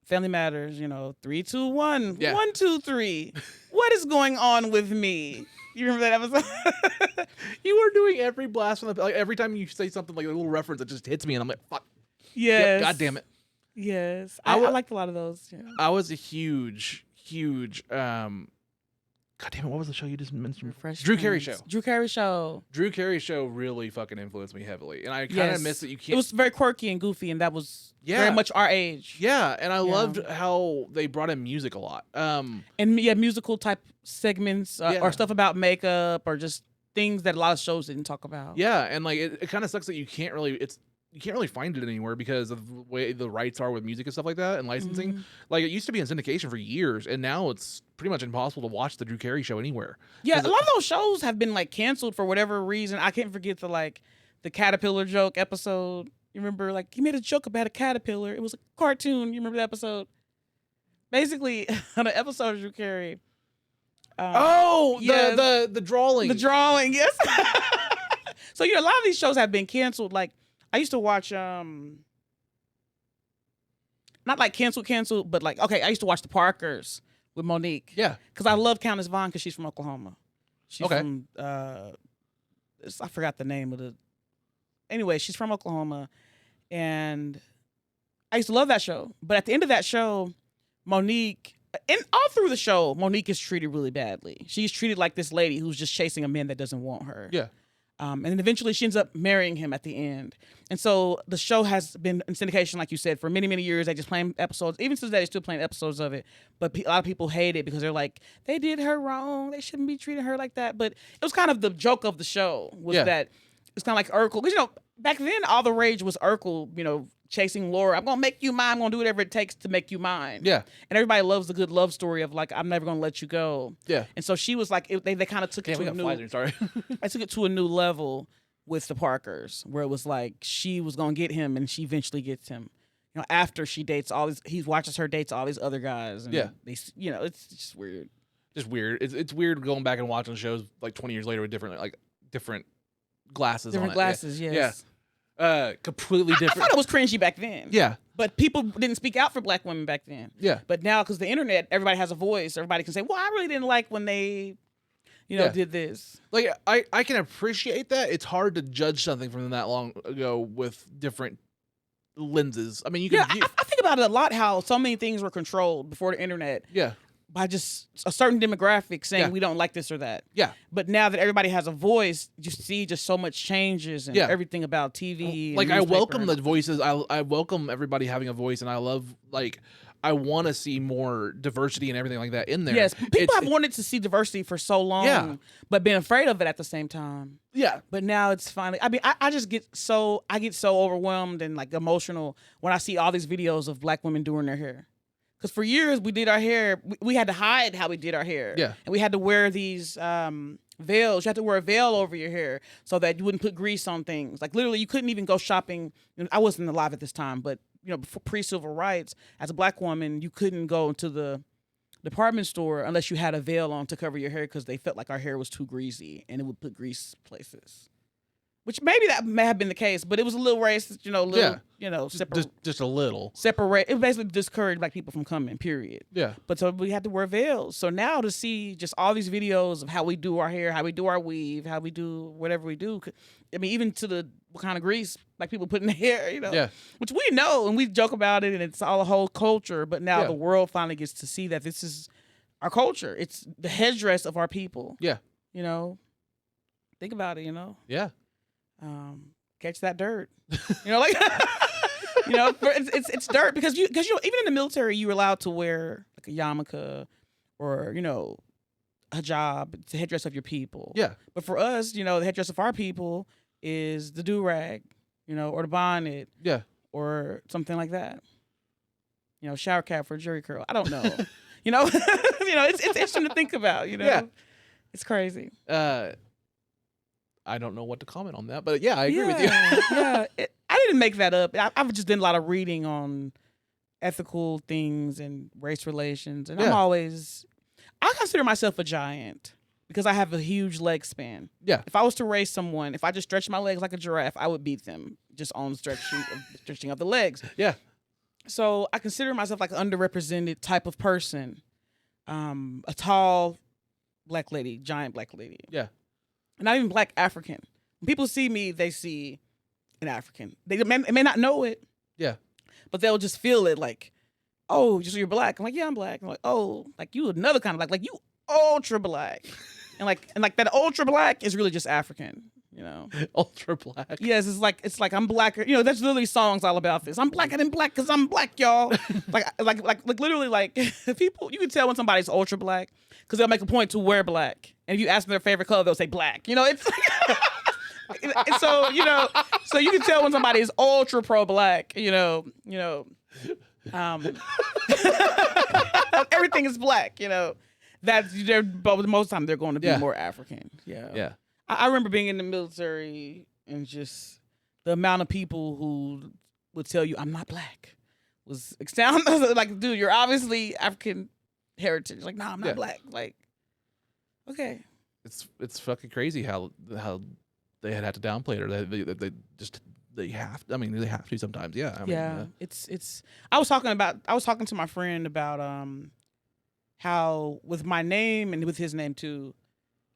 A: Family Matters. 3, 2, 1.
B: Yeah.
A: 1, 2, 3. What is going on with me? You remember that episode?
B: You were doing every blast from the like every time you say something like a little reference, it just hits me, and I'm like, fuck.
A: Yes.
B: Yep, God damn it.
A: Yes, I liked a lot of those. Yeah.
B: I was a huge. God damn it! What was the show you just mentioned? Drew Carey Show.
A: Drew Carey Show.
B: Drew Carey Show really fucking influenced me heavily, and I kind of miss that you can't.
A: It was very quirky and goofy, and that was very much our age.
B: Yeah, and I loved how they brought in music a lot.
A: And musical type segments or stuff about makeup or just things that a lot of shows didn't talk about.
B: Yeah, and like it kind of sucks that you can't really find it anywhere because of the way the rights are with music and stuff like that and licensing. Mm-hmm. Like it used to be in syndication for years, and now it's pretty much impossible to watch the Drew Carey Show anywhere.
A: Yeah, a lot of those shows have been like canceled for whatever reason. I can't forget the caterpillar joke episode. You remember, like, he made a joke about a caterpillar. It was a cartoon. You remember that episode? Basically, on an episode of Drew Carey.
B: The drawing.
A: The drawing, yes. So, a lot of these shows have been canceled. Like, I used to watch, not like canceled, but like, okay, I used to watch The Parkers with Monique.
B: Yeah.
A: Because I love Countess Vaughn because she's from Oklahoma. She's from, I forgot the name of anyway, she's from Oklahoma. And I used to love that show. But at the end of that show, Monique, and all through the show, Monique is treated really badly. She's treated like this lady who's just chasing a man that doesn't want her.
B: Yeah.
A: And then eventually she ends up marrying him at the end. And so the show has been in syndication, like you said, for many, many years. They just playing episodes. Even since they're still playing episodes of it. But a lot of people hate it because they're like, they did her wrong. They shouldn't be treating her like that. But it was kind of the joke of the show was that it's kind of like Urkel. Because, back then, all the rage was Urkel, chasing Laura. I'm going to make you mine. I'm going to do whatever it takes to make you mine.
B: Yeah.
A: And everybody loves the good love story of, like, I'm never going to let you go.
B: Yeah.
A: And so she was like, they kind of took it to a new...
B: Sorry.
A: I took it to a new level with the Parkers, where it was like she was going to get him and she eventually gets him. After she dates he watches her dates all these other guys. And they, it's just weird.
B: Just weird. It's weird going back and watching shows like 20 years later with different glasses on it.
A: Different glasses, yes.
B: Yeah. Completely different.
A: I thought it was cringy back then.
B: Yeah.
A: But people didn't speak out for black women back then.
B: Yeah.
A: But now, because the internet, everybody has a voice. Everybody can say, well, I really didn't like when they, did this.
B: Like, I can appreciate that. It's hard to judge something from that long ago with different lenses. I mean, you can...
A: I think about it a lot, how so many things were controlled before the internet.
B: Yeah.
A: By just a certain demographic saying we don't like this or that.
B: Yeah.
A: But now that everybody has a voice, you see just so much changes and everything about TV.
B: Like, I welcome the voices. I welcome everybody having a voice, and I love, like, I want to see more diversity and everything like that in there.
A: Yes, people have wanted to see diversity for so long, but been afraid of it at the same time.
B: Yeah.
A: But now it's finally, I mean, I just get so overwhelmed and like emotional when I see all these videos of black women doing their hair. Because for years we did our hair, we had to hide how we did our hair.
B: Yeah. And
A: we had to wear these veils. You had to wear a veil over your hair so that you wouldn't put grease on things. Like literally, you couldn't even go shopping. I wasn't alive at this time, but before pre-civil rights, as a black woman, you couldn't go into the department store unless you had a veil on to cover your hair because they felt like our hair was too greasy and it would put grease places. which maybe that may have been the case, but it was a little racist,
B: Just a little.
A: separate. It basically discouraged black people from coming, period.
B: Yeah.
A: But so we had to wear veils. So now to see just all these videos of how we do our hair, how we do our weave, how we do whatever we do. I mean, even to what kind of grease like people put in their hair,
B: Yeah.
A: which we know and we joke about it and it's all a whole culture. But now
B: Yeah.
A: the world finally gets to see that this is our culture. It's the headdress of our people.
B: Yeah.
A: Think about it,
B: Yeah.
A: catch that dirt. Like it's dirt because you even in the military you're allowed to wear like a yarmulke or hijab. It's the headdress of your people.
B: Yeah.
A: But for us, the headdress of our people is the do-rag, or the bonnet.
B: Yeah.
A: Or something like that. Shower cap for a jerry curl. I don't know. It's interesting to think about.
B: Yeah.
A: It's crazy.
B: I don't know what to comment on that, but yeah, I agree with you.
A: Yeah, I didn't make that up. I've just done a lot of reading on ethical things and race relations, and I consider myself a giant because I have a huge leg span.
B: Yeah.
A: If I was to race someone, if I just stretched my legs like a giraffe, I would beat them just on stretching of the legs.
B: Yeah.
A: So I consider myself like an underrepresented type of person, a tall black lady, giant black lady.
B: Yeah.
A: Not even black African. When people see me, they see an African. They may not know it.
B: Yeah.
A: But they'll just feel it like, oh, just so you're black. I'm like, yeah, I'm black. I'm like, oh, like you another kind of black. Like you ultra black. and like that ultra black is really just African,
B: Ultra black.
A: Yes, it's like I'm blacker. There's literally songs all about this. I'm blacker than black because I'm black, y'all. like literally like people, you can tell when somebody's ultra black because they'll make a point to wear black. And if you ask them their favorite color, they'll say black. It's like, and so so you can tell when somebody is ultra pro black. Everything is black. That's but most of the time they're going to be more African. Yeah.
B: Yeah.
A: I remember being in the military and just the amount of people who would tell you I'm not black was astounding. Like, dude, you're obviously African heritage. Like, nah, I'm not black. Like, okay.
B: It's fucking crazy how they had to downplay it, or they have. I mean, they have to sometimes. Yeah. I mean,
A: It's. I was talking to my friend about how with my name and with his name too,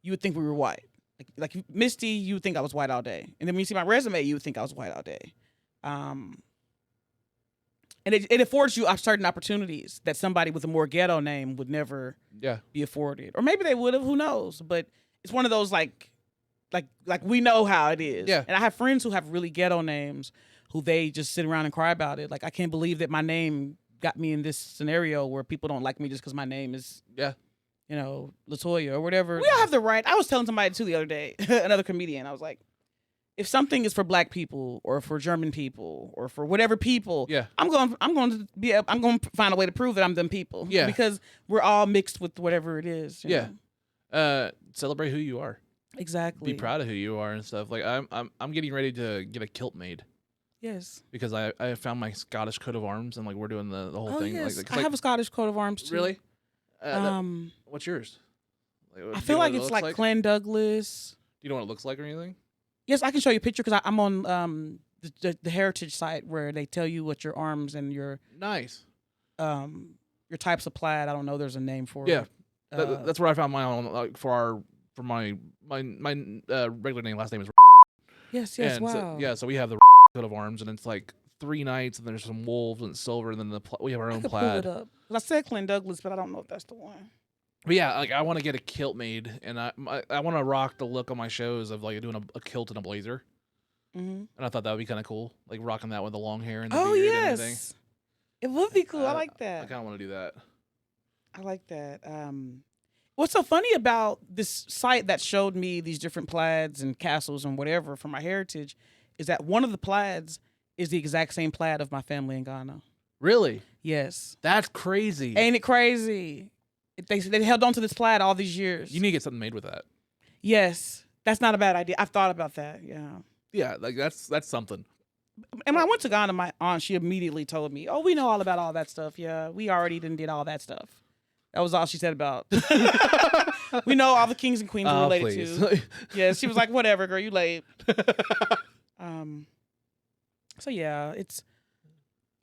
A: you would think we were white. Like Misty, you would think I was white all day, and then when you see my resume, you would think I was white all day. And it affords you certain opportunities that somebody with a more ghetto name would never be afforded, or maybe they would have. Who knows? But it's one of those like we know how it is.
B: Yeah.
A: And I have friends who have really ghetto names who they just sit around and cry about it. Like, I can't believe that my name got me in this scenario where people don't like me just because my name is Latoya or whatever. We all have the right. I was telling somebody too the other day, another comedian. I was like, if something is for black people or for German people or for whatever people, I'm going to find a way to prove that I'm them people.
B: Yeah.
A: Because we're all mixed with whatever it is. you know?
B: Celebrate who you are.
A: Exactly.
B: Be proud of who you are and stuff. Like I'm getting ready to get a kilt made.
A: Yes.
B: Because I found my Scottish coat of arms and like we're doing the whole thing.
A: Yes.
B: Like,
A: I have a Scottish coat of arms too.
B: Really? What's yours?
A: I feel like it's like Clan Douglas.
B: Do you know what it looks like or anything?
A: Yes, I can show you a picture because I'm on the heritage site where they tell you what your arms and your your types of plaid. I don't know. There's a name for it.
B: That's where I found mine on like for my regular name. Last name is.
A: Yes.
B: And
A: Wow.
B: so we have the coat of arms, and it's like 3 knights, and there's some wolves and silver, and then we have our own
A: I could
B: plaid.
A: pull it up. 'Cause I said Clan Douglas, but I don't know if that's the one.
B: But yeah, like I want to get a kilt made, and I want to rock the look on my shows of like doing a kilt and a blazer.
A: Mm-hmm.
B: And I thought that would be kind of cool, like rocking that with the long hair and the
A: Oh
B: beard and everything.
A: yes, it would be cool. I like that.
B: I kind of want to do that.
A: I like that. What's so funny about this site that showed me these different plaids and castles and whatever from my heritage is that one of the plaids is the exact same plaid of my family in Ghana.
B: Really?
A: Yes.
B: That's crazy.
A: Ain't it crazy? They held on to this plaid all these years.
B: You need to get something made with that.
A: Yes. That's not a bad idea. I've thought about that. Yeah.
B: Yeah, like that's something.
A: And when I went to Ghana, my aunt, she immediately told me, oh, we know all about all that stuff. Yeah, we already did all that stuff. That was all she said about. We know all the kings and queens are related
B: please.
A: to. Yeah, she was like, whatever, girl, you late. So yeah,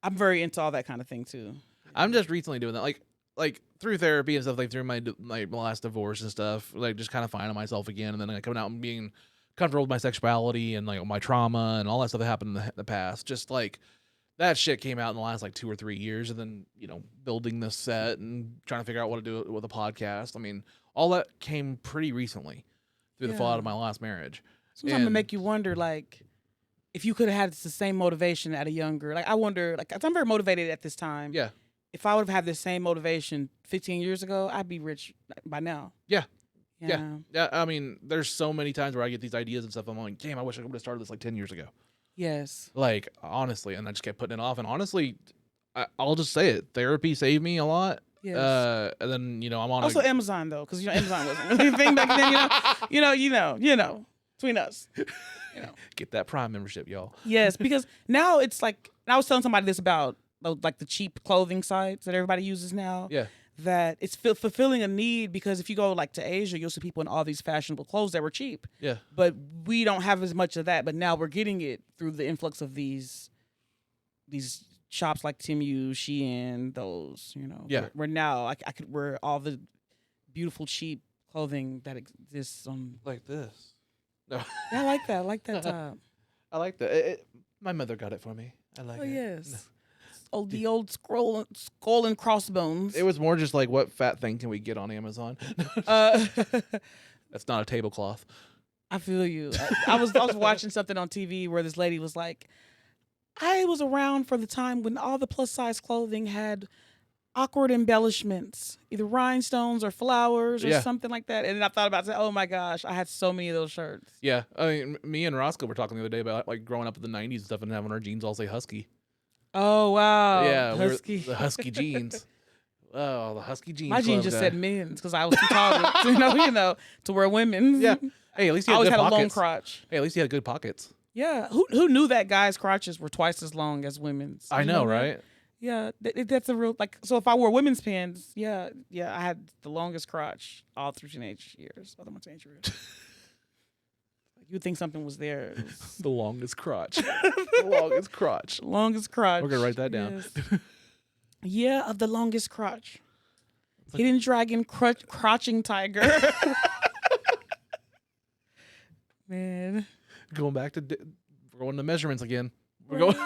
A: I'm very into all that kind of thing too.
B: I'm just recently doing that, like through therapy and stuff, like through my last divorce and stuff, like just kind of finding myself again, and then like, coming out and being comfortable with my sexuality and like my trauma and all that stuff that happened in the past. Just like that shit came out in the last like 2 or 3 years, and then building this set and trying to figure out what to do with a podcast. I mean, all that came pretty recently through the fallout of my last marriage.
A: Sometimes it make you wonder, like, if you could have had the same motivation at a younger, like, I wonder, like, 'cause I'm very motivated at this time.
B: Yeah.
A: If I would have had the same motivation 15 years ago, I'd be rich by now.
B: Yeah. I mean, there's so many times where I get these ideas and stuff. I'm like, damn, I wish I would have started this like 10 years ago.
A: Yes.
B: Like, honestly, and I just kept putting it off. And honestly, I'll just say it. Therapy saved me a lot.
A: Yes.
B: And then, I'm on
A: also Amazon though, because Amazon wasn't really a thing back then. You know, between us.
B: Get that Prime membership, y'all.
A: Yes, because now it's like, and I was telling somebody this about like the cheap clothing sites that everybody uses now.
B: Yeah.
A: That it's fulfilling a need, because if you go like to Asia, you'll see people in all these fashionable clothes that were cheap.
B: Yeah.
A: But we don't have as much of that. But now we're getting it through the influx of these shops like Temu, Shein, those.
B: Yeah.
A: Where now I could wear all the beautiful cheap clothing that exists on.
B: Like this. No.
A: Yeah, I like that. I like that top.
B: I like that. My mother got it for me. I like it.
A: Oh yes.
B: No.
A: Oh, the old skull and crossbones.
B: It was more just like, what fat thing can we get on Amazon? That's not a tablecloth.
A: I feel you. I was watching something on TV where this lady was like, I was around for the time when all the plus size clothing had awkward embellishments, either rhinestones or flowers or something like that. And then I thought about it, oh my gosh, I had so many of those shirts.
B: Yeah. I mean, me and Roscoe were talking the other day about like growing up in the 90s and stuff and having our jeans all say Husky.
A: Oh, wow.
B: Yeah.
A: Husky.
B: The Husky jeans. Oh, the Husky jeans.
A: My jeans just said men's because I was too tall to wear women's.
B: Yeah. Hey, at least you
A: I
B: had
A: always
B: good
A: had
B: pockets.
A: a long crotch.
B: Hey, at least you had good pockets.
A: Yeah. Who knew that guys' crotches were twice as long as women's?
B: I know, right?
A: Yeah, that's a real, like, so if I wore women's pants, I had the longest crotch all through teenage years, all my teenage years. You'd think something was there.
B: The longest crotch. The longest crotch.
A: Longest crotch.
B: We're going to write that down.
A: Yes. Yeah, of the longest crotch. Hidden dragon, crotching tiger. Man.
B: Going back to, we're going to measurements again. We're going.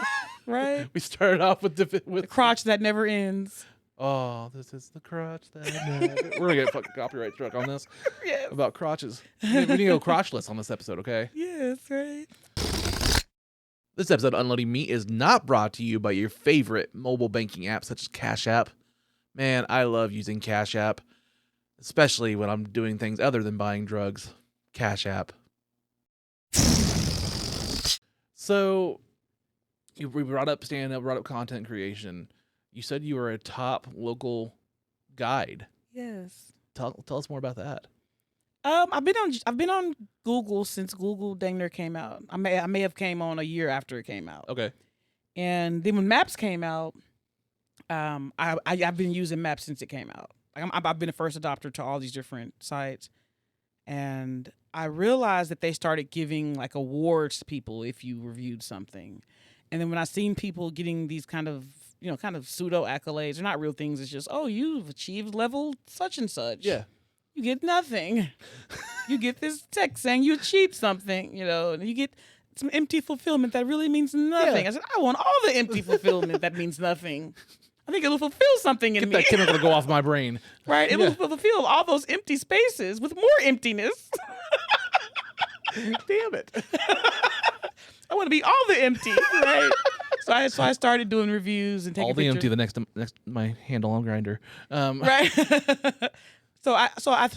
A: Right.
B: We started off with
A: the crotch that never ends.
B: Oh, this is the crotch that never. We're gonna get fucking copyright struck on this.
A: Yes.
B: About crotches. We need to go crotchless on this episode, okay?
A: Yes, right.
B: This episode of Unloading Meat is not brought to you by your favorite mobile banking app such as Cash App. Man, I love using Cash App, especially when I'm doing things other than buying drugs. Cash App. So, we brought up stand-up, brought up content creation. You said you were a top local guide.
A: Yes.
B: Tell us more about that.
A: I've been on Google since Google dang near came out. I may have came on a year after it came out.
B: Okay.
A: And then when Maps came out, I've been using Maps since it came out. Like I've been a first adopter to all these different sites, and I realized that they started giving like awards to people if you reviewed something. And then when I seen people getting these kind of pseudo accolades, they're not real things. It's just, oh, you've achieved level such and such.
B: Yeah.
A: You get nothing. You get this text saying you achieved something, and you get some empty fulfillment that really means nothing.
B: Yeah.
A: I said, I want all the empty fulfillment that means nothing. I think it'll fulfill something in me.
B: Get that chemical to go off my brain.
A: Right? It will fulfill all those empty spaces with more emptiness.
B: Damn it.
A: I want to be all the empty, right? So I started doing reviews and taking
B: all the
A: pictures.
B: empty. The next my handle on grinder.
A: Right. So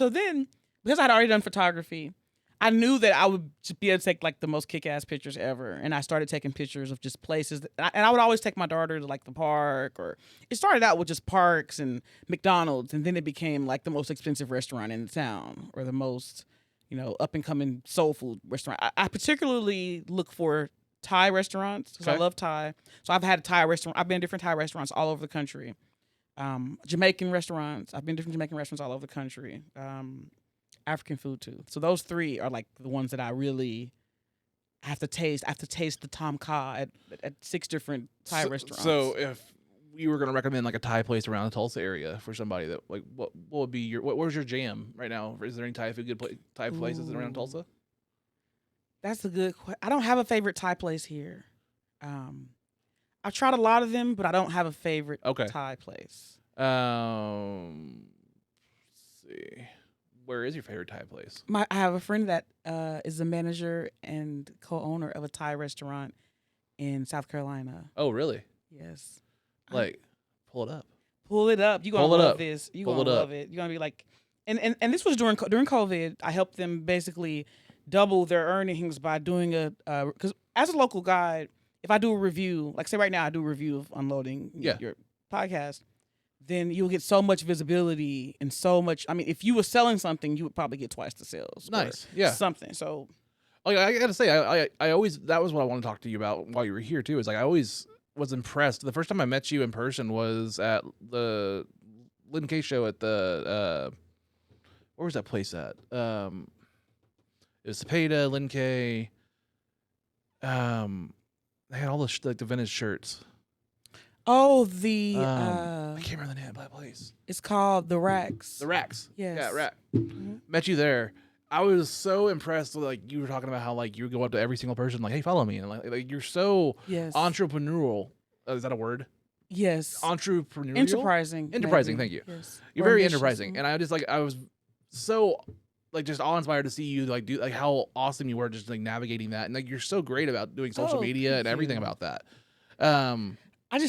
A: then, because I'd already done photography, I knew that I would just be able to take like the most kick-ass pictures ever. And I started taking pictures of just places. And I would always take my daughter to like the park, or it started out with just parks and McDonald's. And then it became like the most expensive restaurant in the town, or the most, up and coming soul food restaurant. I particularly look for Thai restaurants because I love Thai. So I've had a Thai restaurant. I've been in different Thai restaurants all over the country. Jamaican restaurants. I've been to different Jamaican restaurants all over the country. African food too. So those 3 are like the ones that I really have to taste. I have to taste the tom kha at 6 different Thai restaurants.
B: So if you were going to recommend like a Thai place around the Tulsa area for somebody that like, what would be where's your jam right now? Is there any Thai food Thai places around Tulsa?
A: That's a good question. I don't have a favorite Thai place here. I've tried a lot of them, but I don't have a favorite Thai place.
B: Let's see. Where is your favorite Thai place?
A: I have a friend that is the manager and co-owner of a Thai restaurant in South Carolina.
B: Oh, really?
A: Yes.
B: Like, pull it up.
A: Pull it up. You're going to love this. You're going to love it. You're going to be like, and this was during COVID. I helped them basically double their earnings by doing because as a local guide, if I do a review, like say right now I do a review of Unloading your podcast, then you'll get so much visibility and so much. I mean, if you were selling something, you would probably get twice the sales.
B: Nice. Yeah.
A: Something. So.
B: Oh, yeah, I got to say, I always, that was what I wanted to talk to you about while you were here too, is like I always was impressed. The first time I met you in person was at the Lynn K show at the, where was that place at? It was Cepeda, Lynn K. They had all the like the vintage shirts.
A: Oh,
B: I can't remember the name of that place.
A: It's called The Racks.
B: The Racks.
A: Yes.
B: Yeah, Rack.
A: Mm-hmm.
B: Met you there. I was so impressed with like you were talking about how like you go up to every single person like, hey, follow me, and like you're so entrepreneurial. Is that a word?
A: Yes.
B: Entrepreneurial.
A: Enterprising.
B: Enterprising. Thank you.
A: Yes.
B: You're very enterprising, and I just like I was so like just awe inspired to see you like do like how awesome you were just like navigating that, and like you're so great about doing social media and everything about that.
A: I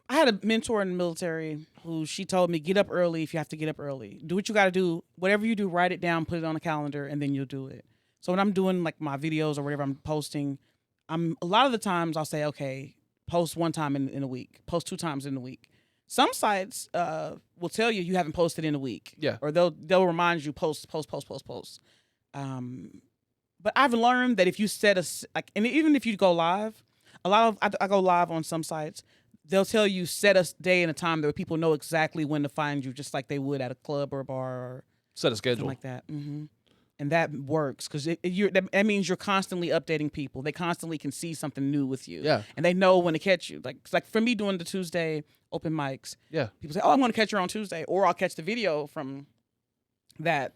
A: had a mentor in the military who she told me, get up early if you have to get up early. Do what you got to do. Whatever you do, write it down, put it on a calendar, and then you'll do it. So when I'm doing like my videos or whatever I'm posting, a lot of the times I'll say, okay, post 1 time in a week, post 2 times in a week. Some sites will tell you haven't posted in a week.
B: Yeah.
A: Or they'll remind you post. But I've learned that if you set and even if you go live, I go live on some sites. They'll tell you set a day and a time that people know exactly when to find you, just like they would at a club or a bar or
B: set a schedule
A: like that. Mm-hmm. And that works because that means you're constantly updating people. They constantly can see something new with you.
B: Yeah.
A: And they know when to catch you. Like for me doing the Tuesday open mics.
B: Yeah.
A: People say, "Oh, I'm going to catch her on Tuesday," or I'll catch the video from that,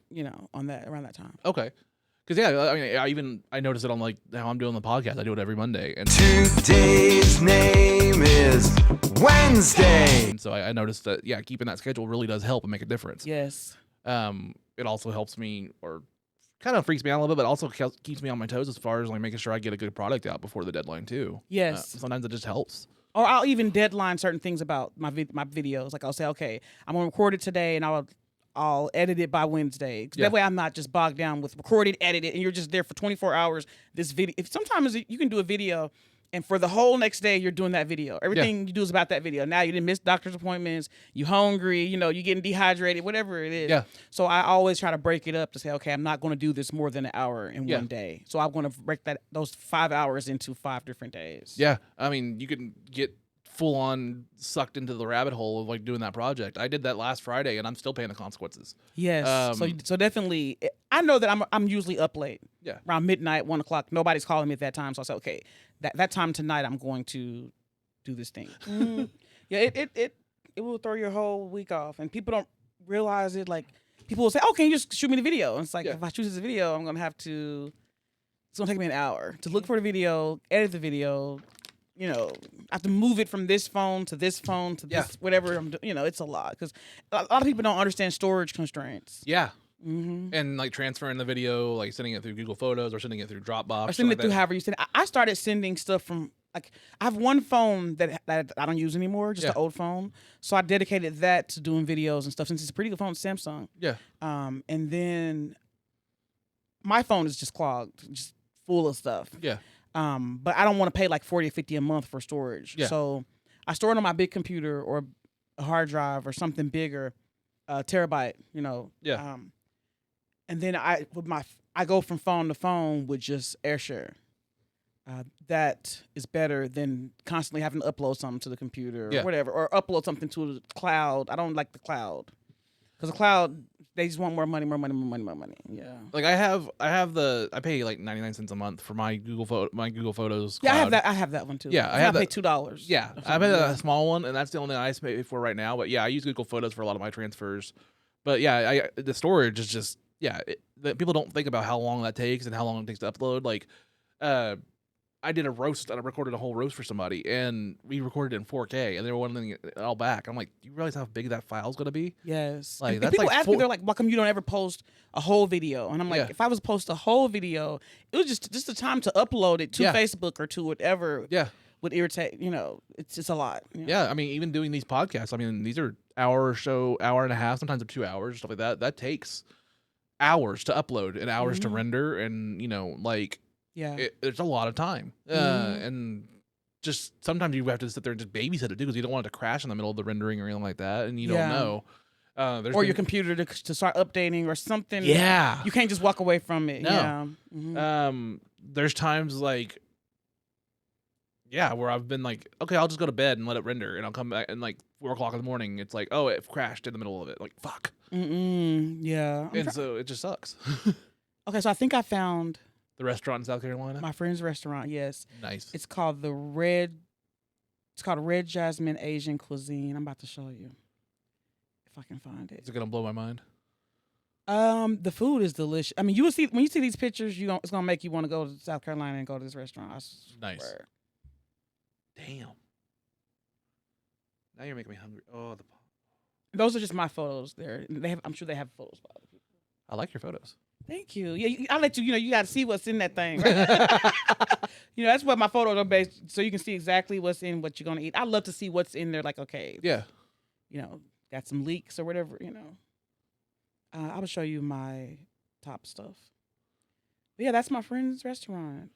A: on that around that time.
B: Okay. Because I mean, I noticed it on like how I'm doing the podcast. I do it every Monday, and
E: today's name is Wednesday.
B: And so I noticed that keeping that schedule really does help and make a difference.
A: Yes.
B: It also helps me, or kind of freaks me out a little bit, but also keeps me on my toes as far as like making sure I get a good product out before the deadline too.
A: Yes.
B: Sometimes it just helps.
A: Or I'll even deadline certain things about my videos. Like I'll say, okay, I'm gonna record it today, and I'll edit it by Wednesday. That way I'm not just bogged down with record it, edit it, and you're just there for 24 hours. This video, sometimes you can do a video, and for the whole next day you're doing that video. Everything you do is about that video. Now you didn't miss doctor's appointments, you hungry, you're getting dehydrated, whatever it is.
B: Yeah.
A: So I always try to break it up to say, okay, I'm not going to do this more than an hour in one day. So I'm going to break those 5 hours into 5 different days.
B: Yeah. I mean, you can get full on sucked into the rabbit hole of like doing that project. I did that last Friday, and I'm still paying the consequences.
A: Yes. So definitely, I know that I'm usually up late.
B: Yeah.
A: Around midnight, 1 o'clock. Nobody's calling me at that time, so I said, okay, that time tonight, I'm going to do this thing. Yeah. It will throw your whole week off, and people don't realize it. Like people will say, "Oh, can you just shoot me the video?" And it's like if I shoot this video, I'm gonna have to. It's gonna take me an hour to look for the video, edit the video. I have to move it from this phone to this phone to this whatever I'm doing. It's a lot because a lot of people don't understand storage constraints.
B: Yeah. Mm-hmm. And like transferring the video, like sending it through Google Photos or sending it through Dropbox.
A: Or sending it through however you send it. I started sending stuff from I have one phone that I don't use anymore, just an old phone. So I dedicated that to doing videos and stuff since it's a pretty good phone, Samsung. Yeah. And then my phone is just clogged, just full of stuff. Yeah. But I don't want to pay like $40 or $50 a month for storage. Yeah. So I store it on my big computer or a hard drive or something bigger, terabyte, Yeah. And then I go from phone to phone with just AirShare. That is better than constantly having to upload something to the computer or whatever, or upload something to the cloud. I don't like the cloud. Because the cloud, they just want more money. Yeah.
B: Like I pay like 99 cents a month for my Google Photos.
A: Yeah,
B: cloud.
A: I have that one too.
B: Yeah, I have
A: pay
B: that.
A: $2.
B: Yeah, I have a small one, and that's the only thing I pay for right now. But yeah, I use Google Photos for a lot of my transfers. But yeah, the storage is just people don't think about how long that takes and how long it takes to upload. Like, I did a roast and I recorded a whole roast for somebody, and we recorded it in 4K, and they were wanting it all back. I'm like, do you realize how big that file's gonna be?
A: Yes.
B: Like,
A: and
B: that's
A: people
B: like
A: ask me, they're like, why come you don't ever post a whole video? And I'm like,
B: Yeah.
A: if I was to post a whole video, it was just the time to upload it to
B: Yeah.
A: Facebook or to whatever.
B: Yeah.
A: Would irritate, it's just a lot.
B: Yeah, I mean, even doing these podcasts, I mean, these are hour and a half, sometimes 2 hours, stuff like that. That takes hours to upload and hours to render, and
A: Yeah.
B: It's a lot of time. And just sometimes you have to sit there and just babysit it too, because you don't want it to crash in the middle of the rendering or anything like that, and you don't know.
A: Or your computer to start updating or something.
B: Yeah.
A: You can't just walk away from it.
B: No.
A: Yeah. Mhm.
B: There's times where I've been like, okay, I'll just go to bed and let it render, and I'll come back and 4 o'clock in the morning, it's like, oh, it crashed in the middle of it. Like, fuck.
A: Yeah.
B: So it just sucks.
A: Okay, so I think I found
B: The restaurant in South Carolina?
A: my friend's restaurant. Yes.
B: Nice.
A: It's called Red Jasmine Asian Cuisine. I'm about to show you if I can find it.
B: Is it gonna blow my mind?
A: The food is delicious. I mean, you will see when you see these pictures, it's gonna make you want to go to South Carolina and go to this restaurant. I
B: Nice.
A: swear.
B: Damn. Now you're making me hungry. Oh,
A: Those are just my photos. There, I'm sure they have photos by other people.
B: I like your photos.
A: Thank you. Yeah, I'll let you. You got to see what's in that thing. Right? That's what my photos are based, so you can see exactly what's in what you're gonna eat. I love to see what's in there. Like, okay,
B: Yeah.
A: Got some leaks or whatever. I will show you my top stuff. But yeah, that's my friend's restaurant.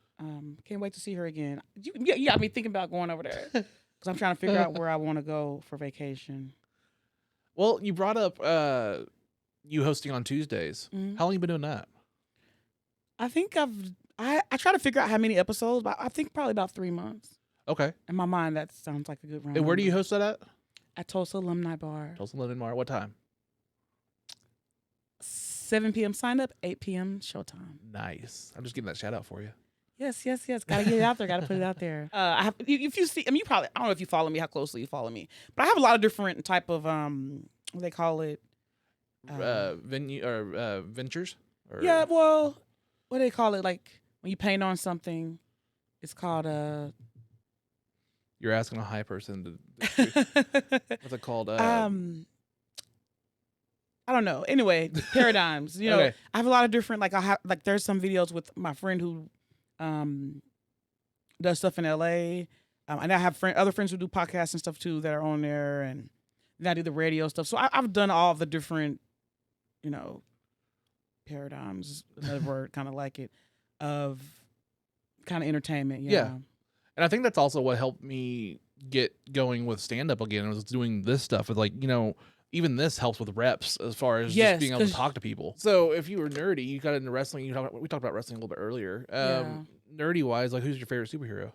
A: Can't wait to see her again. You got me thinking about going over there because I'm trying to figure out where I want to go for vacation.
B: Well, you brought up you hosting on Tuesdays.
A: Mhm.
B: How long you been doing that?
A: I think I try to figure out how many episodes, but I think probably about 3 months.
B: Okay.
A: In my mind, that sounds like a good run.
B: And where do you host that at?
A: At Tulsa Alumni Bar.
B: Tulsa London Mar. What time?
A: 7 p.m. sign up, 8 p.m. showtime.
B: Nice. I'm just giving that shout out for you.
A: Yes. Gotta get it out there. Gotta put it out there. I have. If you see, you probably. I don't know if you follow me, how closely you follow me, but I have a lot of different type of what they call it.
B: Venue or ventures? Or...
A: Yeah. Well, what do they call it? Like when you paint on something, it's called
B: You're asking a high person to. What's it called?
A: I don't know. Anyway, paradigms.
B: Okay.
A: I have a lot of different. There's some videos with my friend who does stuff in LA. And I have other friends who do podcasts and stuff too that are on there, and then I do the radio stuff. So I've done all the different, paradigms. Another word, kind of like it, of kind of entertainment.
B: Yeah. And I think that's also what helped me get going with stand up again. I was doing this stuff with even this helps with reps as far as just being able to talk to people. So if you were nerdy, you got into wrestling. We talked about wrestling a little bit earlier. Nerdy wise, who's your favorite superhero?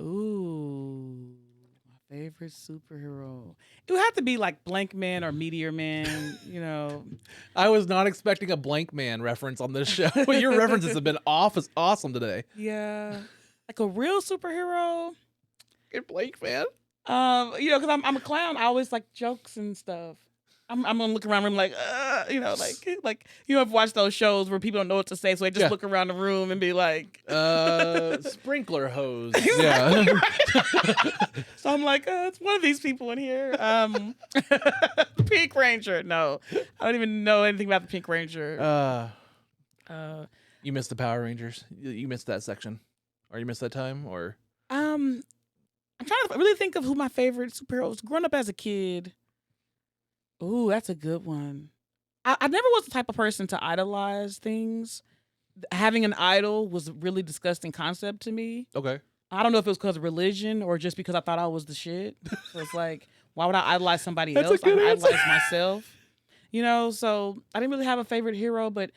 A: Ooh, my favorite superhero. It would have to be like Blank Man or Meteor Man.
B: I was not expecting a Blank Man reference on this show. Your references have been awesome today.
A: Yeah, like a real superhero.
B: Blank Man.
A: Because I'm a clown. I always like jokes and stuff. I'm gonna look around the room like, I've watched those shows where people don't know what to say, so they just look around the room and be like,
B: sprinkler hose. Yeah.
A: So I'm like, it's one of these people in here. Pink Ranger. No, I don't even know anything about the Pink Ranger.
B: You missed the Power Rangers. You missed that section, or you missed that time, or
A: I'm trying to really think of who my favorite superhero was. Growing up as a kid. Ooh, that's a good one. I never was the type of person to idolize things. Having an idol was a really disgusting concept to me.
B: Okay.
A: I don't know if it was because of religion or just because I thought I was the shit. So it's like, why would I idolize somebody else? I would idolize myself. So I didn't really have a favorite hero, but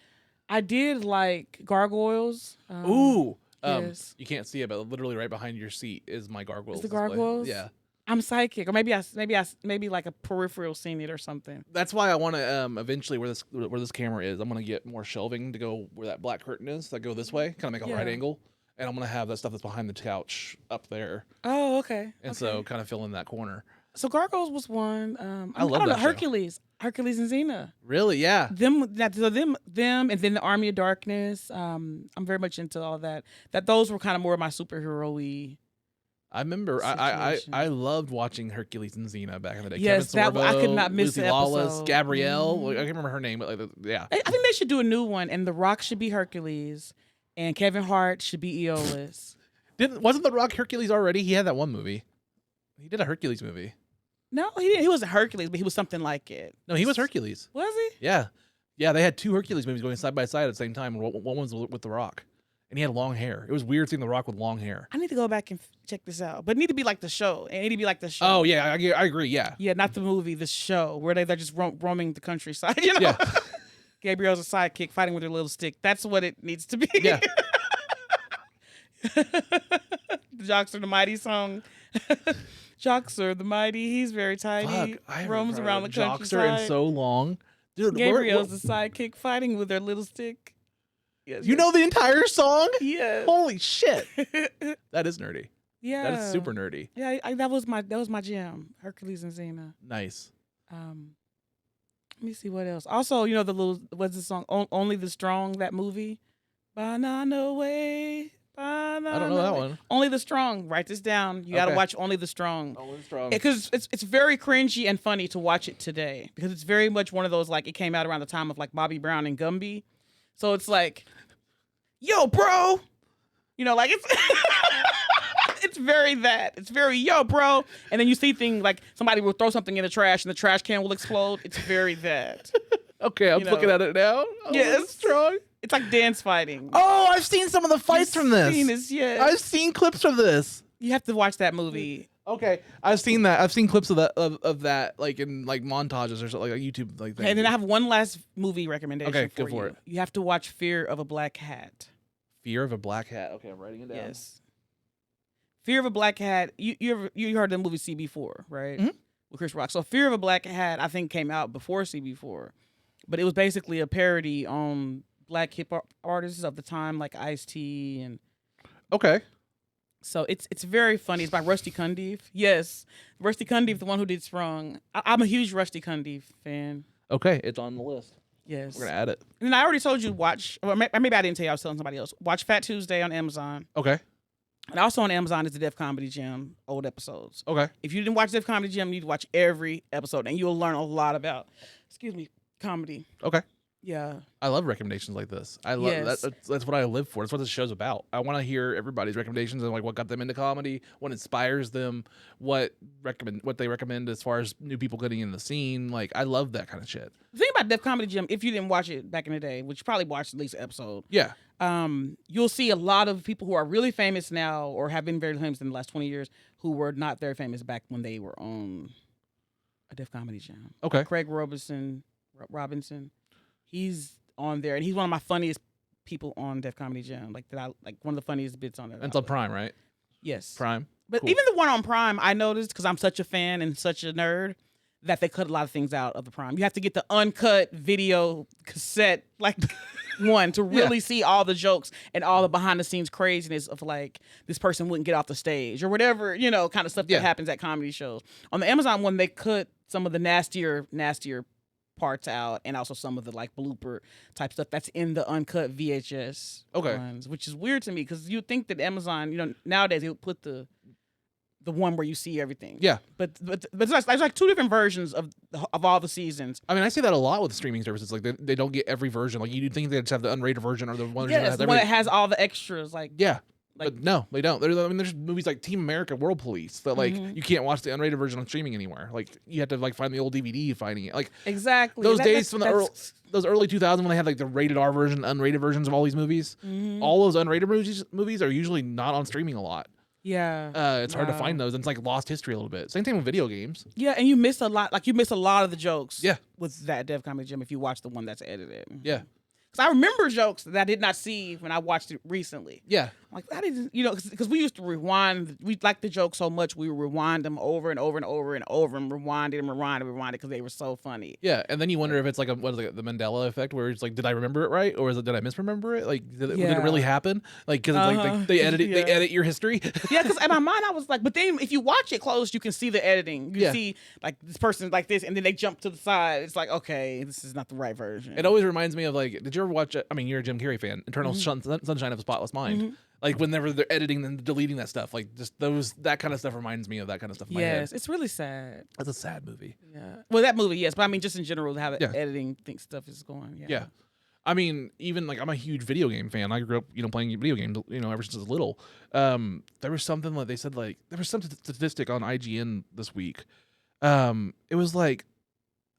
A: I did like gargoyles.
B: Ooh.
A: Yes.
B: You can't see it, but literally right behind your seat is my gargoyles.
A: Is the gargoyles?
B: Yeah.
A: I'm psychic, or maybe like a peripheral seen it or something.
B: That's why I want to eventually where this camera is. I'm gonna get more shelving to go where that black curtain is. That go this way, kind of make a right angle, and I'm gonna have that stuff that's behind the couch up there.
A: Oh, okay.
B: And so kind of fill in that corner.
A: So Gargoyles was one.
B: I love that show.
A: Hercules and Xena.
B: Really? Yeah.
A: Them, and then the Army of Darkness. I'm very much into all that. Those were kind of more of my superhero-y.
B: I remember I loved watching Hercules and Xena back in the day.
A: Yes,
B: Kevin Sorbo,
A: I could not miss
B: Lucy
A: the
B: Lawless,
A: episode.
B: Gabrielle. I can't remember her name, but yeah.
A: I think they should do a new one, and The Rock should be Hercules, and Kevin Hart should be Aeolus.
B: Wasn't The Rock Hercules already? He had that one movie. He did a Hercules movie.
A: No, he didn't. He wasn't Hercules, but he was something like it.
B: No, he was Hercules.
A: Was he?
B: Yeah. Yeah, they had two Hercules movies going side by side at the same time. One was with The Rock. And he had long hair. It was weird seeing The Rock with long hair.
A: I need to go back and check this out. But it need to be like the show. It need to be like the show.
B: Oh, yeah, I agree, yeah.
A: Yeah, not the movie, the show, where they're just roaming the countryside, you know?
B: Yeah.
A: Gabrielle's a sidekick fighting with her little stick. That's what it needs to be.
B: Yeah.
A: The Joxer the Mighty song. Joxer the Mighty, he's very tiny.
B: Fuck, I
A: roams
B: haven't
A: around
B: heard
A: the
B: of
A: countryside.
B: Joxer in so long. Dude,
A: Gabrielle's a sidekick fighting with her little stick. Yes,
B: you know the entire song?
A: Yes.
B: Holy shit. That is nerdy.
A: Yeah.
B: That is super nerdy.
A: Yeah, that was my jam. Hercules and Xena.
B: Nice.
A: Let me see what else. Also, you know the little what's the song? Only the Strong, that movie. Banana Way. Banana
B: I don't know that
A: Way.
B: one.
A: Only the Strong. Write this down. You got to watch Only the Strong.
B: Only the Strong.
A: Because it's very cringy and funny to watch it today because it's very much one of those like it came out around the time of like Bobby Brown and Gumby. So it's like, yo, bro, you know, like it's it's very that. It's very yo, bro, and then you see things like somebody will throw something in the trash and the trash can will explode. It's very that.
B: Okay, I'm looking at it now.
A: Yes,
B: Strong.
A: It's like dance fighting.
B: Oh, I've seen some of the fights from this.
A: Yes.
B: I've seen clips of this.
A: You have to watch that movie.
B: Okay, I've seen that. I've seen clips of that of that, like in like montages or something, like a YouTube like thing.
A: And then I have one last movie recommendation.
B: Okay,
A: for
B: go for
A: you.
B: it.
A: You have to watch Fear of a Black Hat.
B: Fear of a Black Hat. Okay, I'm writing it down.
A: Yes. Fear of a Black Hat. You heard the movie CB4, right?
B: Mhm.
A: With Chris Rock. So Fear of a Black Hat, I think, came out before CB4, but it was basically a parody on black hip hop artists of the time, like Ice-T and.
B: Okay.
A: So it's very funny. It's by Rusty Cundiff. Yes, Rusty Cundiff, the one who did Sprung. I'm a huge Rusty Cundiff fan.
B: Okay, it's on the list.
A: Yes.
B: We're gonna add it.
A: And I already told you watch. Or maybe I didn't tell you. I was telling somebody else. Watch Fat Tuesday on Amazon.
B: Okay.
A: And also on Amazon is the Def Comedy Jam old episodes.
B: Okay.
A: If you didn't watch Def Comedy Jam, you need to watch every episode, and you'll learn a lot about, comedy.
B: Okay.
A: Yeah.
B: I love recommendations like this. I love
A: Yes.
B: that's what I live for. That's what this show's about. I want to hear everybody's recommendations and like what got them into comedy, what inspires them, what they recommend as far as new people getting in the scene. Like I love that kind of shit.
A: The thing about Def Comedy Jam, if you didn't watch it back in the day, which you probably watched at least an episode,
B: Yeah.
A: you'll see a lot of people who are really famous now or have been very famous in the last 20 years who were not very famous back when they were on a Def Comedy Jam.
B: Okay.
A: Craig Robinson, he's on there, and he's one of my funniest people on Def Comedy Jam. Like one of the funniest bits on there.
B: It's on Prime, right?
A: Yes.
B: Prime.
A: But
B: Cool.
A: even the one on Prime, I noticed because I'm such a fan and such a nerd that they cut a lot of things out of the Prime. You have to get the uncut video cassette, like one, to really see all the jokes and all the behind the scenes craziness of like this person wouldn't get off the stage or whatever, kind of stuff that happens at comedy shows. On the Amazon one, they cut some of the nastier parts out and also some of the like blooper type stuff that's in the uncut VHS ones, which is weird to me because you think that Amazon, nowadays they would put the one where you see everything. Yeah. But there's like two different versions of all the seasons.
B: I mean, I see that a lot with streaming services. Like they don't get every version. Like you think they just have the unrated version or the one
A: that has the one that has all the extras. Like
B: but no, they don't. There's movies like Team America, World Police that like you can't watch the unrated version on streaming anywhere. Like you have to like find the old DVD finding it. Like
A: exactly
B: those days from those early 2000s when they had like the rated R version, unrated versions of all these movies. All those unrated movies are usually not on streaming a lot.
A: Yeah.
B: It's hard to find those. And it's like lost history a little bit. Same thing with video games.
A: Yeah, and you miss a lot. Like you miss a lot of the jokes.
B: Yeah.
A: With that Def Comedy Jam if you watch the one that's edited.
B: Yeah.
A: Because I remember jokes that I did not see when I watched it recently.
B: Yeah.
A: Like that is, because we used to rewind. We liked the joke so much, we would rewind them over and over and over and over and rewind it because they were so funny.
B: Yeah, and then you wonder if it's like the Mandela effect, where it's like, did I remember it right, or did I misremember it? Like, did it really happen? Like, because like they edit your history.
A: Yeah, because in my mind I was like, but then if you watch it close, you can see the editing. You see like this person like this, and then they jump to the side. It's like, okay, this is not the right version.
B: It always reminds me of like, did you ever watch? I mean, you're a Jim Carrey fan. Eternal Sunshine of a Spotless Mind. Like whenever they're editing and deleting that stuff, like just that kind of stuff reminds me of that kind of stuff in my head.
A: Yes, it's really sad.
B: That's a sad movie.
A: Yeah. Well, that movie, yes, but I mean, just in general, how the editing stuff is going. Yeah.
B: Yeah. I mean, even like I'm a huge video game fan. I grew up, playing video games, ever since I was little. There was something like they said, like there was some statistic on IGN this week. It was like